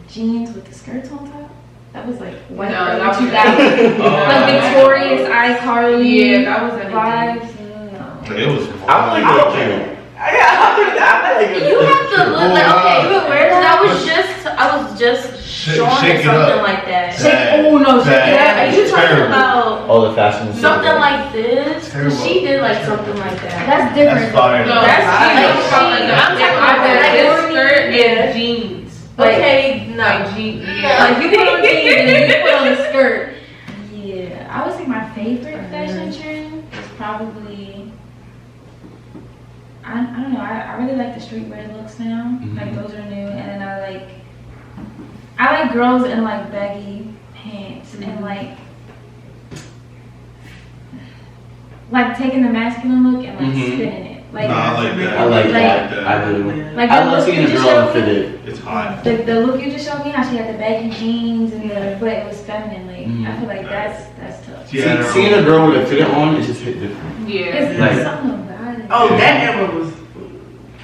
jeans with the skirts on top. That was like white No, early that was 2000s. Like Victorious, iCarly Yeah, that was vibes. No. It was. I don't like that. You have to look like okay. You would wear that. I was just showing shake it something up. like that. Oh no, Yeah, are you talking Terrible. about All the fashion. something like this? Terrible. She did like something like that. That's different. That's fire. No, That's I'm cheap. talking about Like, like skirt yeah. and jeans. Okay, no. Like jeans. Like you put on jeans and then you put on a skirt. Yeah, I would say my favorite fashion trend is probably. I don't know. I really like the streetwear looks now. Like those are new, and then I like girls in like baggy pants and like taking the masculine look and like spinning it. Like Nah, I like that. I like Like- that. I do. Like I the love look seeing you a just girl showed fit me. it. It's hot. The look you just showed me, how she had the baggy jeans and but it was feminine. Like I feel like that's tough. Yeah, Seeing a girl with a fit on, it just hit different. Yeah. It's Like- something about it. Oh, that era was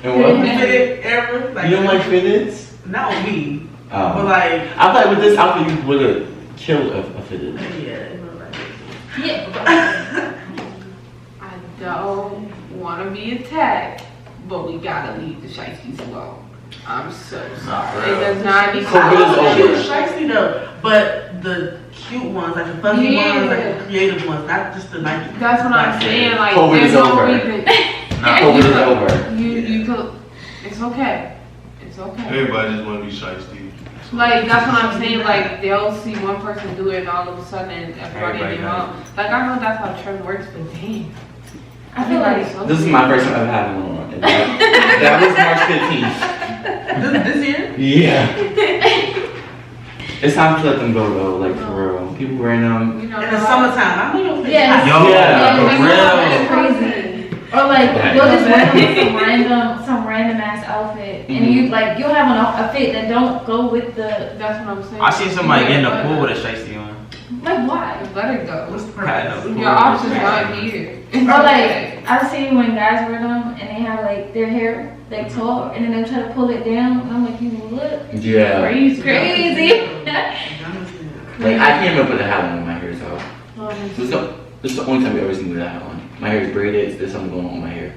And what? fitted era. Like, You don't like fitteds? Not me, but like, I thought with this outfit you would have killed a fitted. yeah, it was like. Yeah. I don't want to be attacked, but we gotta leave the shiesties alone. I'm so sorry. It does not need to COVID is over. She was shiesty though, but the cute ones, like the fuzzy Yeah. ones, like the creative ones, not just the Nike. That's what I'm saying. Like, COVID there's is no over. reason. COVID is over. You could. It's okay. It's okay. Everybody just want to be shiesty. Like, that's what I'm saying. Like, they'll see one person do it, and all of a sudden, everybody in their mouth. Like, I know that's how trend works, but dang. I feel like so This is my first time ever having one on. That was March 15th. This year? Yeah. It's time to let them go though, like for real. People wearing them. You know, In the summertime. I know you'll say Yes. Yo, Yeah. for real. it's crazy. Or like you'll just wear them some random ass outfit, and you like you'll have a fit that don't go with the. That's what I'm saying. I seen somebody get in the pool with a shiesty on. Like why? Let it go. What's the I purpose? know. Your option's not here. Or like I've seen when guys wear them and they have like their hair like tall, and then they try to pull it down. And I'm like, you look Yeah. crazy. Like I can't even put a hat on when my hair is out. This is the only time you ever see me with a hat on. My hair is braided. There's something going on with my hair.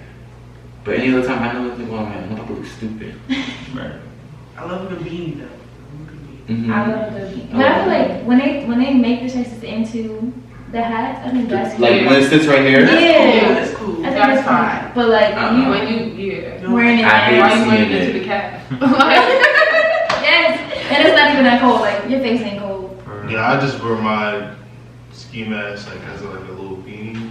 But any other time, I know nothing going on with my hair. I know people look stupid. Right. I love a good beanie though. Mm-hmm. I love the beat. But I feel like when they make the choices into the hats, I think that's Like when it sits right here. Yeah. That's cool. I think That's it's fine. fine. But like Uh-uh. When you, wearing it, I hate why you seeing wearing it it. to the calf? yes, and it's not even that cold. Like your face ain't cold. Yeah, I just wear my ski mask like as a little beanie.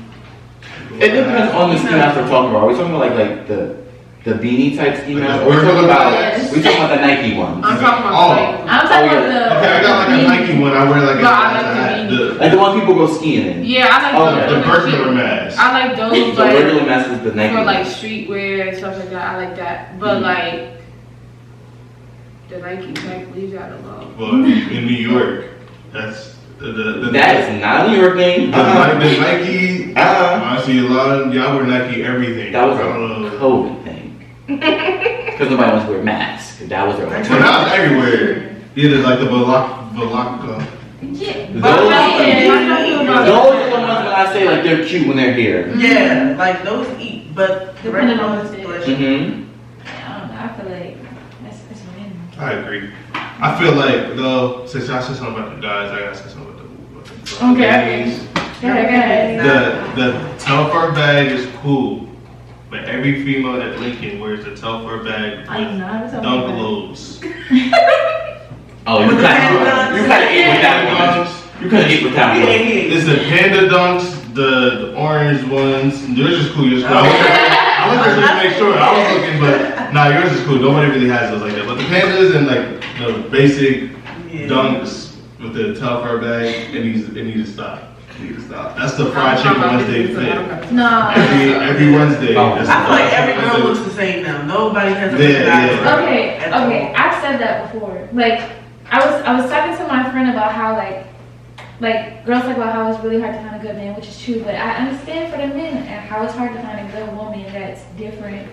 It depends on the ski mask we're talking about. Are we talking about like the beanie type ski Like mask? the Or we're talking about Yes. we talking about the Nike ones? I'm talking about Oh. like, I'm talking Oh, about the. Okay, I got like a Nike one. I wear like No, I like a the hat. beanie. Like the one people go skiing in. yeah, I like Oh, those. okay. The regular mask. I like those The like regular mask is the Nike for like ones. streetwear and stuff like that. I like that, but like the Nike type, leave that alone. But in New York, that's the That is not a New York thing. the Nike. Uh-uh. I see a lot of y'all wear Nike everything. That was I a don't know. COVID thing. Because nobody wants to wear masks. That was their But alternative. now it's everywhere. Either like the Balaka. Yeah. Those But are the ones when I say like they're cute when they're here. Yeah, like those eat, but the Depending regular on ones the flesh. Mm-hmm. I don't know. I feel like it's random. I agree. I feel like though, since y'all said something about the guys, I gotta say something about the Okay. ladies. Yeah. The Telfar bag is cool, but every female at Lincoln wears the Telfar bag I'm not with talking dunk about lows. Oh, you kind of ate with that one. You could have ate with that one. It's the panda dunks, the orange ones. Yours is cool. Yours is cool. I was just to make sure. I was looking, but nah, yours is cool. Nobody really has those like that. But the pandas and like the basic dunks with the Telfar bag, it needs to stop. It needs to stop. That's the fried chicken Wednesday fit. No. Every Wednesday. Oh. That's I feel like the every girl Wednesday. looks the same now. Nobody has a Yeah. Okay, I've said that before. Like, I was talking to my friend about how like girls talk about how it's really hard to find a good man, which is true. But I understand for the men and how it's hard to find a good woman that's different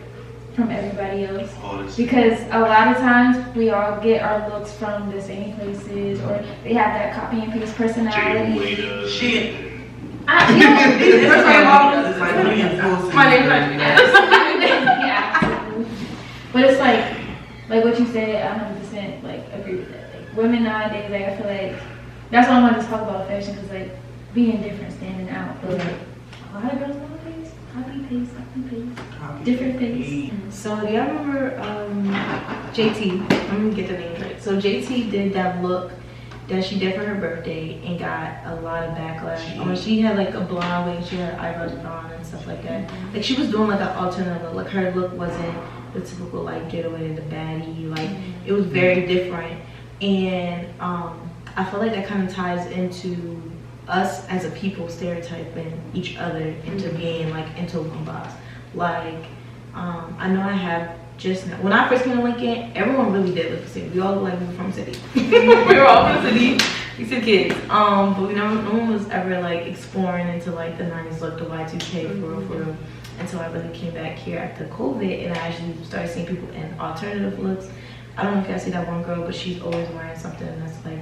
from everybody else. Because a lot of times we all get our looks from the same places, or they have that copy and paste personality. Shit. It's First name models is like reinforcing. My name's not yeah, absolutely. But it's like what you said, I 100% like agree with that. Like women nowadays, like I feel like that's why I wanted to talk about fashion, because like being different, standing out. But like a lot of girls nowadays, copy paste, different face. So do y'all remember JT? Let me get the name right. So JT did that look that she did for her birthday and got a lot of backlash. She had like a blonde wig, she had eyebrows drawn and stuff like that. Like she was doing like an alternative look. Like her look wasn't the typical like getaway, the baddie. Like it was very different. And I feel like that kind of ties into us as a people stereotyping each other into being like into one box. Like I know I have just now. When I first came to Lincoln, everyone really did look the same. We all look like we were from the city. We were all from the city. We said kids. But no one was ever like exploring into like the 90s look, the Y2K for real. Until I really came back here after COVID and I actually started seeing people in alternative looks. I don't know if you guys see that one girl, but she's always wearing something that's like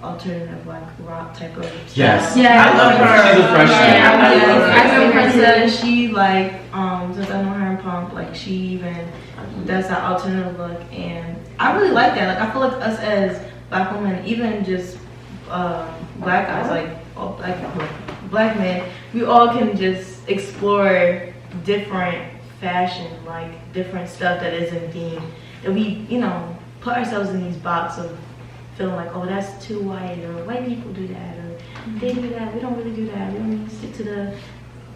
alternative, like rock type of stuff. Yes. Yeah. I love her. She's a freshman. Yeah, I love her. I know Princess, she like, since I know her in punk, like she even does that alternative look, and I really like that. Like I feel like us as Black women, even just black guys, like all black men, we all can just explore different fashion, like different stuff that isn't being, that we, put ourselves in these boxes of feeling like, oh, that's too white, or white people do that, or they do that, we don't really do that, we don't stick to the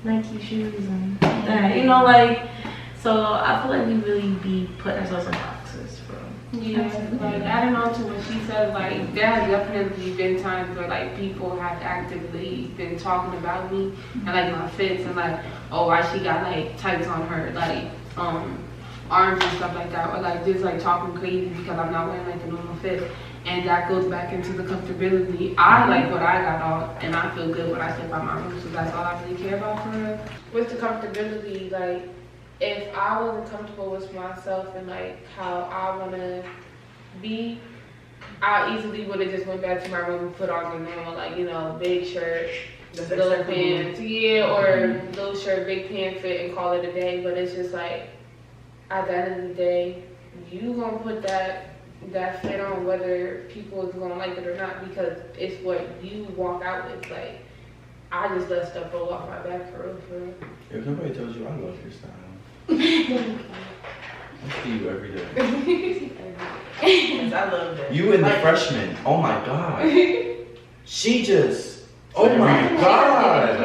Nike shoes and that, so I feel like we really be putting ourselves in boxes for. Yeah, like adding on to what she said, like there has definitely been times where like people have actively been talking about me and like my fits and like, oh, why she got like tights on her like arms and stuff like that, or like just like talking crazy because I'm not wearing like the normal fit, and that goes back into the comfortability. I like what I got on, and I feel good when I step out my room, so that's all I really care about for real. With the comfortability, like, if I wasn't comfortable with myself and like how I wanna be, I easily would have just went back to my room and put on the normal, like, big shirt, little pants, or little shirt, big pant fit and call it a day. But it's just like, at the end of the day, you gonna put that fit on whether people is gonna like it or not, because it's what you walk out with. Like, I just let stuff roll off my back for real. If nobody tells you I love your style. I see you every day. Yes, I love that. You and the freshman. Oh my god. She just. Oh my god.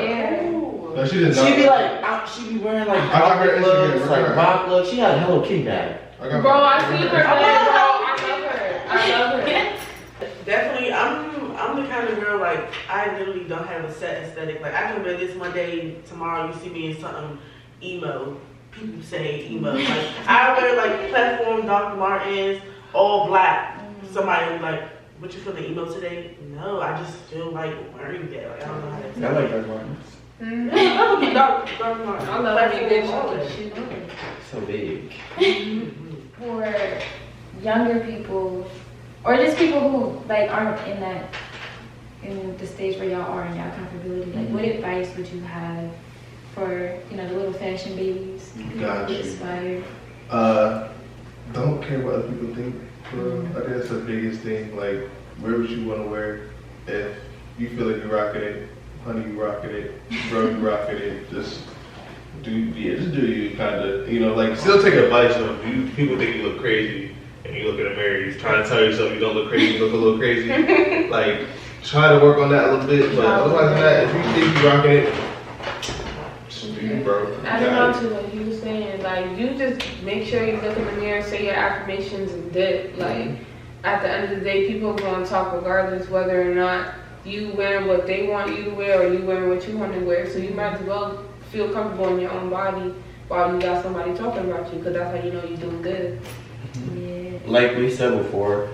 No, she did not. She be like, she be wearing like rock looks, like rock looks. She had a Hello Kitty bag. Bro, I see her, bro. I love her. Definitely, I'm the kind of girl, like, I literally don't have a set aesthetic. Like, I can wear this one day, tomorrow you see me in something emo. People say emo. Like, I wear like platform Dr. Martens, all black. Somebody be like, what you feeling emo today? No, I just feel like wearing that. Like, I don't know how to say I like Dr. Martens. Dr. Martens. I love me good shit. So big. For younger people, or just people who like aren't in the stage where y'all are in y'all comfortability, like what advice would you have for the little fashion babies who Got get you. inspired? Don't care what other people think. I think that's the biggest thing. Like, wear what you want to wear. If you feel like you're rocking it, honey, you rocking it, bro, you rocking it. Just do you kind of, like, Still take advice though. People think you look crazy, and you look in the mirror, you're trying to tell yourself you don't look crazy, you look a little crazy. Like, try to work on that a little bit, but otherwise than that, if you think you're rocking it, just do you, bro. Adding on to what you were saying, like, you just make sure you look in the mirror, say your affirmations and dip. Like, at the end of the day, people are going to talk regardless whether or not you wearing what they want you to wear or you wearing what you want to wear. So you might as well feel comfortable in your own body while you got somebody talking about you, because that's how you know you're doing good. Yeah. Like we said before,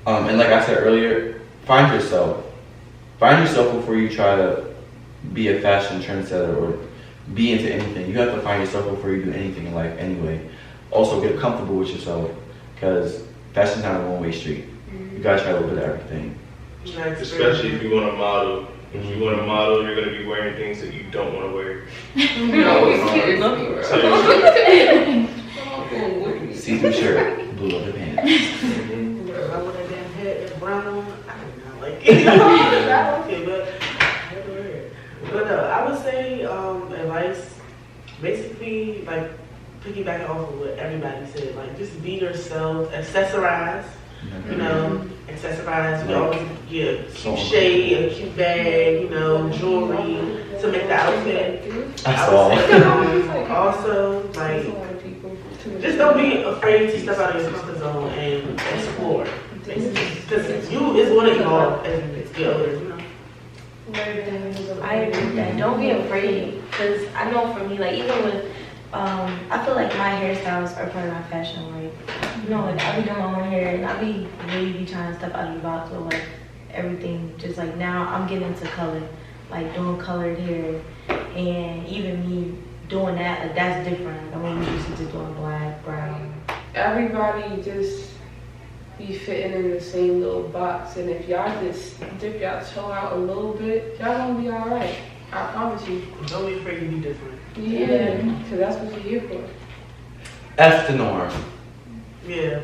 and like I said earlier, find yourself. Find yourself before you try to be a fashion trendsetter or be into anything. You have to find yourself before you do anything in life anyway. Also, get comfortable with yourself, because fashion's not a one-way street. You gotta try a little bit of everything. Especially if you want to model. If you want to model, you're going to be wearing things that you don't want to wear. See-through shirt, blue leather pants. I want that damn head and brown on. I do not like it. I like it, but no, I would say advice, basically, like, piggybacking off of what everybody said, like, just be yourself, accessorize. Accessorize, always get a cute shade, a cute bag, jewelry to make the outfit. That's all. Also, like, just don't be afraid to step out of your comfort zone and explore, basically. Because you is going to evolve as you get older, I agree with that. Don't be afraid, because I know for me, like, even with I feel like my hairstyles are part of my fashion. Like, like I be doing my own hair, and I be really trying to step out of the box with like everything. Just like now, I'm getting into color, like doing colored hair, and even me doing that, like that's different. Like, I'm used to just doing black, brown. Everybody just be fitting in the same little box, and if y'all just dip y'all toe out a little bit, y'all gonna be all right. I promise you. Don't be afraid to be different. Yeah, because that's what you're here for. F the norm. Yeah.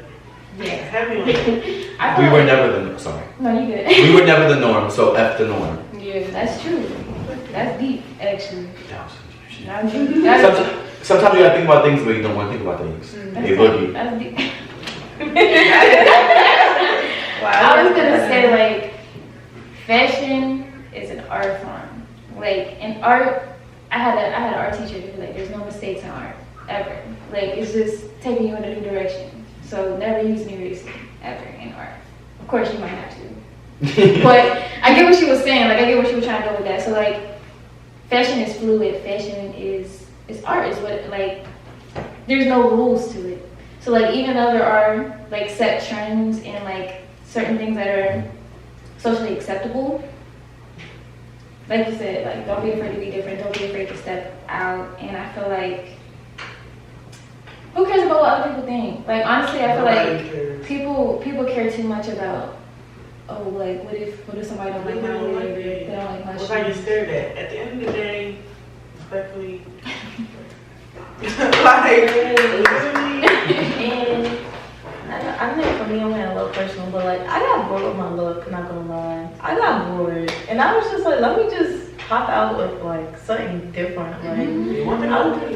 Yeah, heavy on it. I feel We were like- never the sorry. No, you good. We were never the norm, so F the norm. Yeah. That's true. That's deep, actually. That was some deep shit. That's deep. That's deep. Sometimes you gotta think about things, but you don't want to think about things. They boogie. That's deep. Wow. I was gonna say like, fashion is an art form. Like in art, I had an art teacher who was like, there's no mistakes in art ever. Like it's just taking you in a new direction. So never use an eraser ever in art. Of course you might have to, but I get what she was saying. Like I get what she was trying to do with that. So like, fashion is fluid. Fashion is art. Is what like, there's no rules to it. So like even though there are like set trends and like certain things that are socially acceptable, like you said, like don't be afraid to be different, don't be afraid to step out. And I feel like, who cares about what other people think? Like honestly, I feel like people care too much about, oh, like what if somebody don't like my wig, they don't like my It's like you're shoes. scared at. At the end of the day, respectfully, like literally. And I think for me, I'm getting a little personal, but like I got bored with my look. Not gonna lie, I got bored, and I was just like, let me just pop out with like something different. Like, One thing I would do,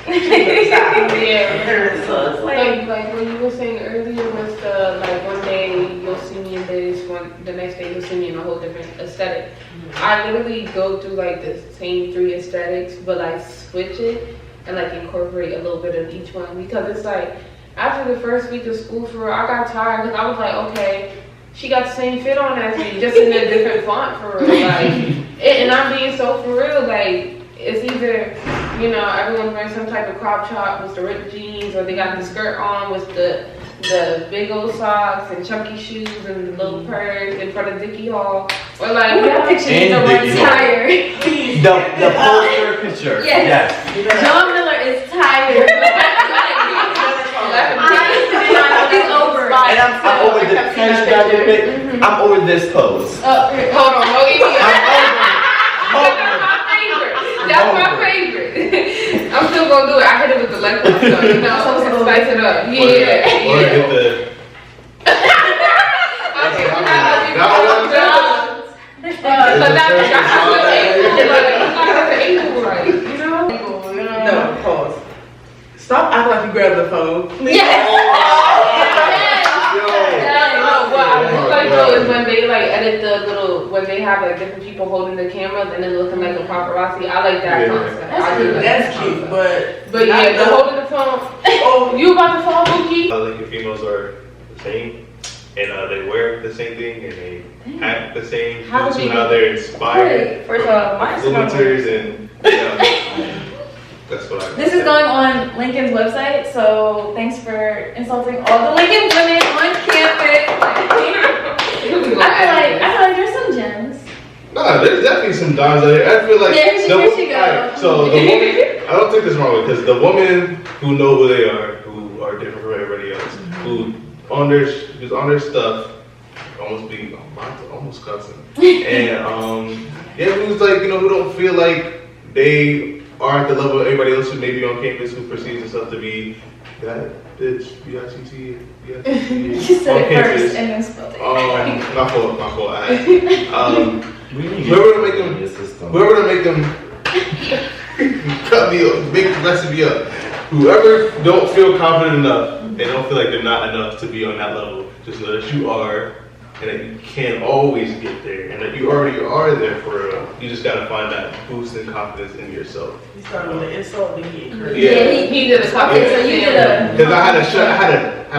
Yeah. so it's like. Like what you were saying earlier was the like one day you'll see me in this, the next day you'll see me in a whole different aesthetic. I literally go through like the same 3 aesthetics, but like switch it and like incorporate a little bit of each one, because it's like after the first week of school for real, I got tired because I was like, okay, she got the same fit on as me, just in a different font for real. Like, and I'm being so for real, like it's either, you know, everyone's wearing some type of crop top with the ripped jeans, or they got the skirt on with the big old socks and chunky shoes and the little purse in front of Dickie Hall, or like, Ooh, that picture is And so Dickie Hall. tired. The poster picture. Yes. John Miller is tired. He's over it. And I'm over this. Can I just grab your pic? I'm over this pose. hold on, hold on. I'm That's my favorite. I'm still gonna do it. I hit it with the left one, so you know, spice it up. Or Yeah. get the. No, pause. Stop acting like you grabbed the phone. Please. What I do like though is when they like edit the little, when they have like different people holding the cameras and then looking like a paparazzi. I like that concept. I do like That's that cute, concept. but Yeah, the holding the phone. Oh, you about to fall, Bookie? Like females are the same, and they wear the same thing, and they act the same. How So would you- now they're inspired Wait, first of all, mine's influencers, and that's what I. This is going on Lincoln's website, so thanks for insulting all the Lincoln women on campus. I feel like there's some gems. Nah, there's definitely some dimes out there. I feel like Yeah, here she go. alright, so the woman, I don't think there's wrong with, because the women who know who they are, who are different from everybody else, who's on their stuff, almost cussing, and yeah, who's like, you know, who don't feel like they are at the level of everybody else who may be on campus, who perceives themselves to be that bitch, B-I-T-T, You said on it campus. first and then spelled it. My fault. Whoever to make them cut me up, make the rest of me up. Whoever don't feel confident enough and don't feel like they're not enough to be on that level, just know that you are, and that you can't always get there, and that you already are there for real. You just gotta find that boost and confidence in yourself. He started with the insult, then he encouraged. Yeah. He did a couple. Okay, so you did a. Because I had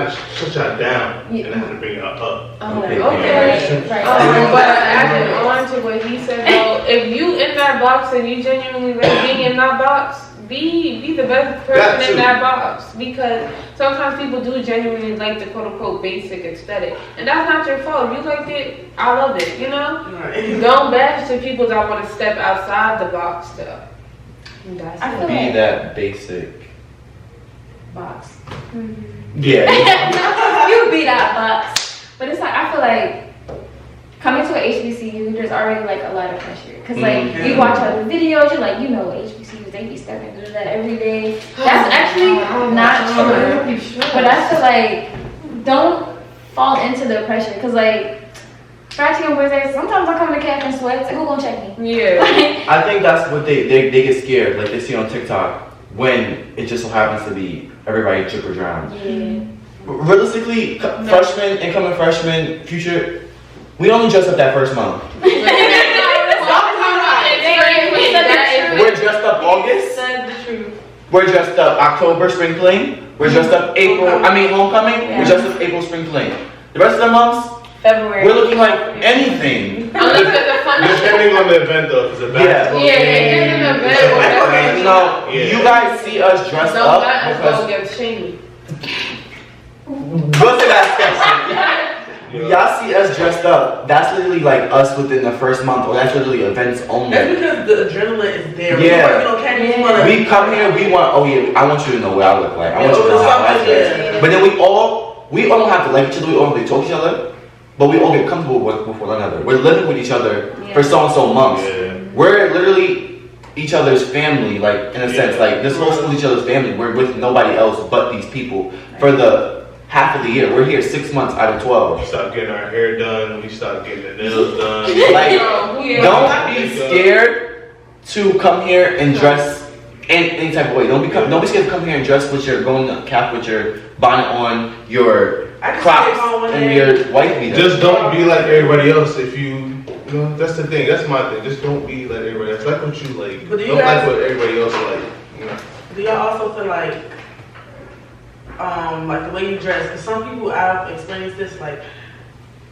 to shut y'all down, and I had to bring y'all up. Okay. Right. But adding on to what he said though, if you in that box and you genuinely like being in that box, be the best That person too. in that box, because sometimes people do genuinely like the quote unquote basic aesthetic, and that's not your fault. If you liked it, I love it. You know, Right. don't bash to people that want to step outside the box though. That's I it. feel Be like that basic. box. Yeah. You be that box. But it's like, I feel like coming to an HBCU, there's already like a lot of pressure. Cause like you watch other videos, you're like, you know, HBCUs, they be stepping through that every day. That's actually not true. But I feel like don't fall into the pressure. Cause like, scratching on birthday, sometimes I come to camp in sweats, who gonna check me? Yeah. I think that's what they get scared, like they see on TikTok, when it just so happens to be everybody drip or drown. Yeah. Realistically, freshmen, incoming freshmen, future, we only dress up that first month. We're dressed up August. We're dressed up October, spring fling. We're dressed up homecoming. Yeah. We're dressed up April, spring fling. The rest of the months, February. we're looking like anything. Depending on the event though, because the basketball game. You guys see us dressed up because. Go to that section. Y'all see us dressed up. That's literally like us within the first month, or that's literally events only. That's because the adrenaline is there. Yeah. We come here, we want, I want you to know what I look like. I want you to know how I dress. But then we all don't have to like each other, we all really talk to each other, but we all get comfortable with one another. We're living with each other for so and so months. Yeah. We're literally each other's family, like in a sense, like this whole school is each other's family. We're with nobody else but these people for the half of the year. We're here 6 months out of 12. We stop getting our hair done. We stop getting the nails done. Like, don't be scared to come here and dress in any type of way. Don't be scared to come here and dress with your going cap, with your bonnet on, your Crocs, and your white beater. Just don't be like everybody else. If you know, that's the thing. That's my thing. Just don't be like everybody else. Like what you like. But don't like what everybody else like. You know? Do y'all also feel like the way you dress? Because some people, I've experienced this, like,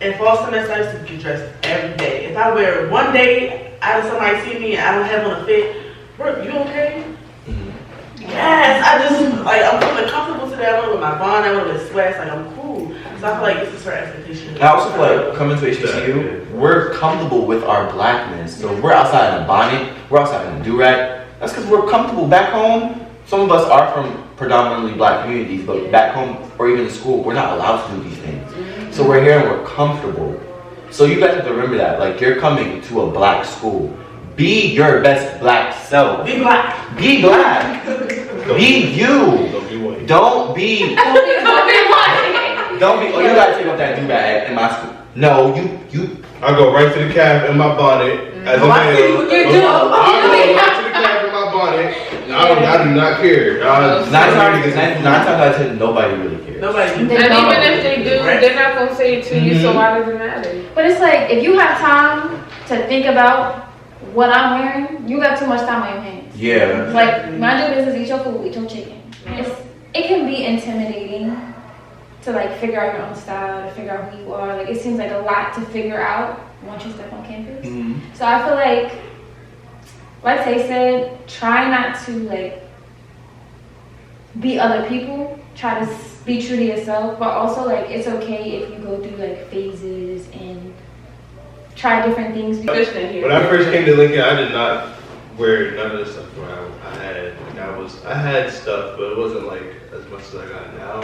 in fall semester, I used to get dressed every day. If I wear one day, out of somebody see me and I don't have on a fit, Brooke, you okay? Mm-hmm. Yes, I'm feeling comfortable today. I went with my bond, I went with sweats, like, I'm cool. So I feel like this is her expectation. I also feel like coming to HBCU, we're comfortable with our blackness. So if we're outside in a bonnet, we're outside in a do-rag, that's because we're comfortable. Back home, some of us are from predominantly black communities, but back home or even in school, we're not allowed to do these things. So we're here and we're comfortable. So you guys have to remember that. Like, you're coming to a black school. Be your best black self. Be black. Be black. Be you. Don't be white. Don't be, you gotta take off that do-bag in my school. No, you. I go right to the calf in my bonnet as a male. I go right to the calf in my bonnet. I do not care. Nine times out of 10, nobody really cares. Nobody. And even if they do, they're not gonna say it to you. So why does it matter? But it's like, if you have time to think about what I'm wearing, you got too much time on your hands. Yeah. Like, mind your business, eat your food, eat your chicken. It can be intimidating to like figure out your own style, to figure out who you are. Like, it seems like a lot to figure out once you step on campus. Mm-hmm. So I feel like Tay said, try not to like be other people. Try to be true to yourself, but also like it's okay if you go through like phases and try different things. When I first came to Lincoln, I did not wear none of the stuff around. I had stuff, but it wasn't like as much as I got now.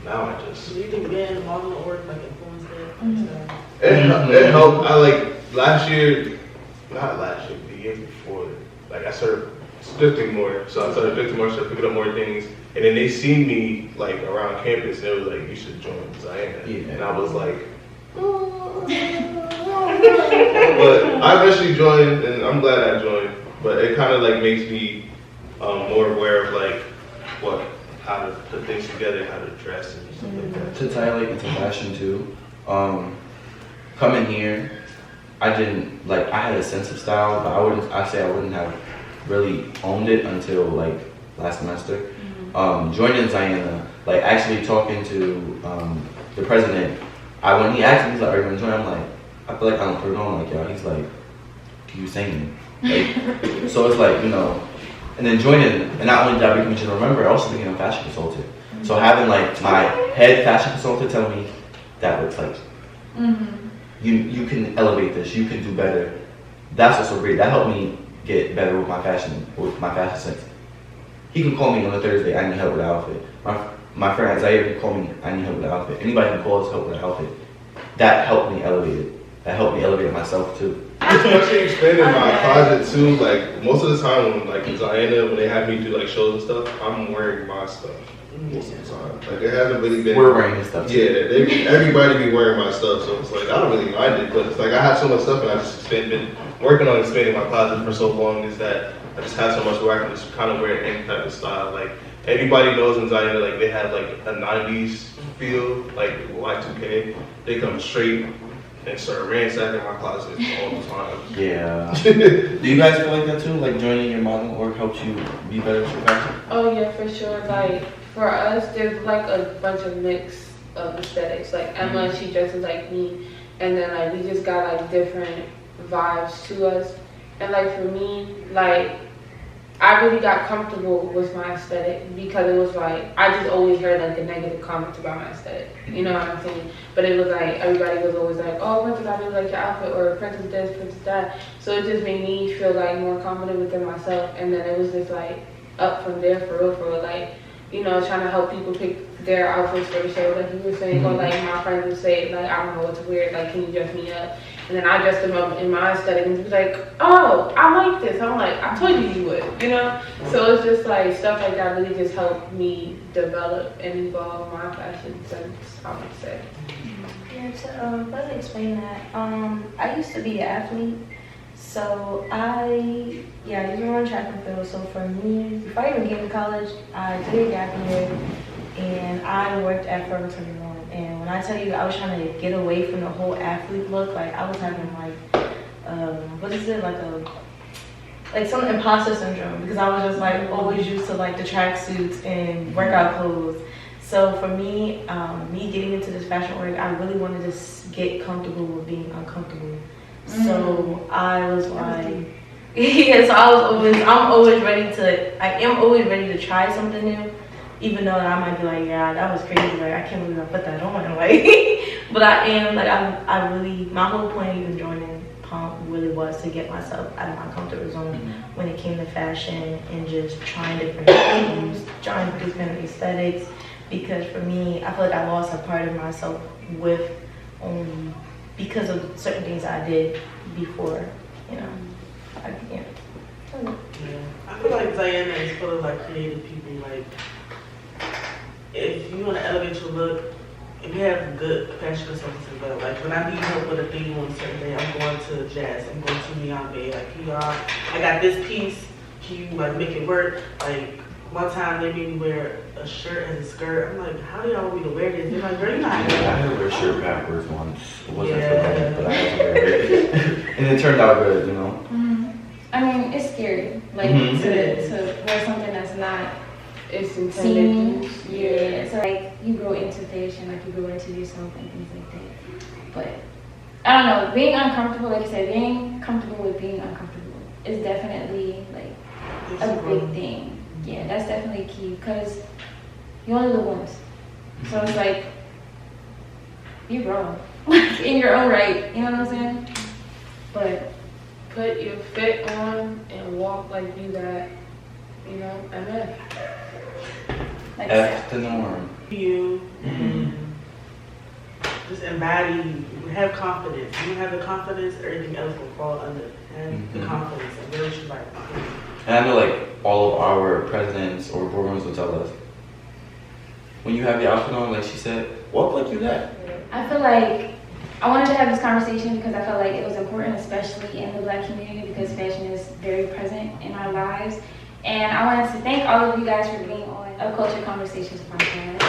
Now I just. Do you think being involved in the work like influenced it? Mm-hmm. It helped. I like not last year, the year before. Like I started thrifting more, so I started thrifting more, started picking up more things, and then they seen me like around campus, and it was like, you should join Zion. Yeah. And I was like. But I eventually joined, and I'm glad I joined. But it kind of like makes me more aware of like how to put things together, how to dress and stuff like that. To tie like into fashion too, coming here, I had a sense of style, but I wouldn't have really owned it until like last semester. Mm-hmm. Joining Zion, like actually talking to the president, when he asked me, he's like, "Are you gonna join?" I'm like, I feel like I don't put it on like y'all. He's like, "Do you sing?" Like, so it's like, you know, and then joining, and not only did I become a general member, I also became a fashion consultant. Mm-hmm. So having like my head fashion consultant tell me that looks like, you can elevate this, you can do better. That's also great. That helped me get better with my fashion sense. He can call me on a Thursday, I need help with the outfit. My friend Isaiah can call me, I need help with the outfit. Anybody can call us help with the outfit. That helped me elevate it. That helped me elevate myself too. Especially expanding my closet too. Like most of the time when like in Zion, when they have me do like shows and stuff, I'm wearing my stuff. most of the time. Like it hasn't really been. We're wearing his stuff. Yeah, everybody be wearing my stuff, so it's like I don't really mind it, but it's like I have so much stuff and I just been working on expanding my closet for so long is that I just have so much where I can just kind of wear any type of style. Like everybody knows in Zion, like they have like a 90s feel, like Y2K. They come straight and start ransacking my closet all the time. Yeah. Do you guys feel like that too? Like joining your modeling work helps you be better at your fashion? Oh yeah, for sure. Like for us, there's like a bunch of mix of aesthetics. Like Emma, she dresses like me, and then like we just got like different vibes to us. And like for me, like I really got comfortable with my aesthetic because it was like I just always heard like the negative comments about my aesthetic. You know what I'm saying? But it was like everybody was always like, "Oh, Princess, I really like your outfit," or "Princess this, Princess that." So it just made me feel like more confident within myself. And then it was just like up from there for real. Like, you know, trying to help people pick their outfits for the show, like you were saying. Or like my friends would say, like, I don't know what to wear. Like, can you dress me up? And then I dressed them up in my aesthetic and be like, "Oh, I like this." I'm like, "I told you would," you know? So it's just like stuff like that really just helped me develop and evolve my fashion sense, I would say. Yeah, to let me explain that. I used to be an athlete, so I used to run track and field. So for me, before I even came to college, I did a gap year and I worked at Forever 21. And when I tell you I was trying to get away from the whole athlete look, like I was having like some imposter syndrome because I was just like always used to like the tracksuits and workout clothes. So for me, me getting into this fashion work, I really wanted to get comfortable with being uncomfortable. So I was like, I'm always ready to try something new. Even though I might be like, yeah, that was crazy, like I can't believe I put that on, like, but I am, like, I really, my whole point even joining Pump really was to get myself out of my comfort zone when it came to fashion and just trying different things, trying different aesthetics, because for me, I feel like I lost a part of myself because of certain things I did before, you know, I feel like Diana is full of like creative people, like, if you want to elevate your look, if you have good fashion consultants, but like when I need help with a theme on a certain day, I'm going to Jazz, I'm going to Neon Bay, like, I got this piece, can you like make it work? Like one time they made me wear a shirt and a skirt. I'm like, how do y'all want me to wear this? They're like, girl, you're not. I had to wear a shirt backwards once. It wasn't for that, but I had to wear it. And it turned out good, you know. I mean, it's scary, like to wear something that's not. It's intended. Yeah, so like you grow into fashion, like you grow into yourself and things like that. But I don't know, being uncomfortable, like you said, being comfortable with being uncomfortable is definitely like a big thing. Yeah, that's definitely key because you only live once. So it's like you grow in your own right. You know what I'm saying? But put your fit on and walk like you got, you know, MF. like That's the norm. You just embody, have confidence. You have the confidence, everything else will fall under. And the confidence, and where should like. And I know like all of our presidents or boardrooms will tell us, when you have your outfit on, like she said, walk like you that. I feel like I wanted to have this conversation because I felt like it was important, especially in the Black community, because fashion is very present in our lives. And I wanted to thank all of you guys for being on a Kultured Konversations podcast.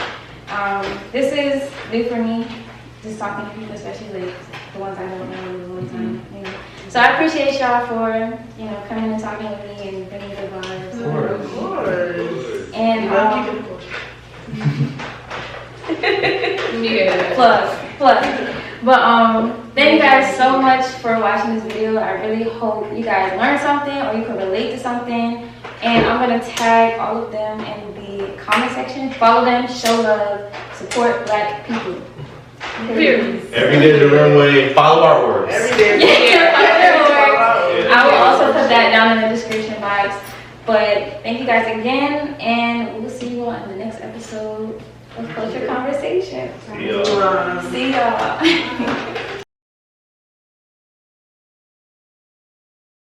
This is new for me, just talking to people, especially like the ones I don't know a long time. You know. So I appreciate y'all for, you know, coming and talking with me and bringing good vibes. Of course. And Yeah. plus. But thank you guys so much for watching this video. I really hope you guys learned something or you can relate to something. And I'm gonna tag all of them in the comment section. Follow them, show love, support Black people. Period. Every day the runway. Follow our words. Every day. Yeah, I will also put that down in the description box. But thank you guys again, and we'll see you all in the next episode of Kultured Konversations. See y'all. See y'all.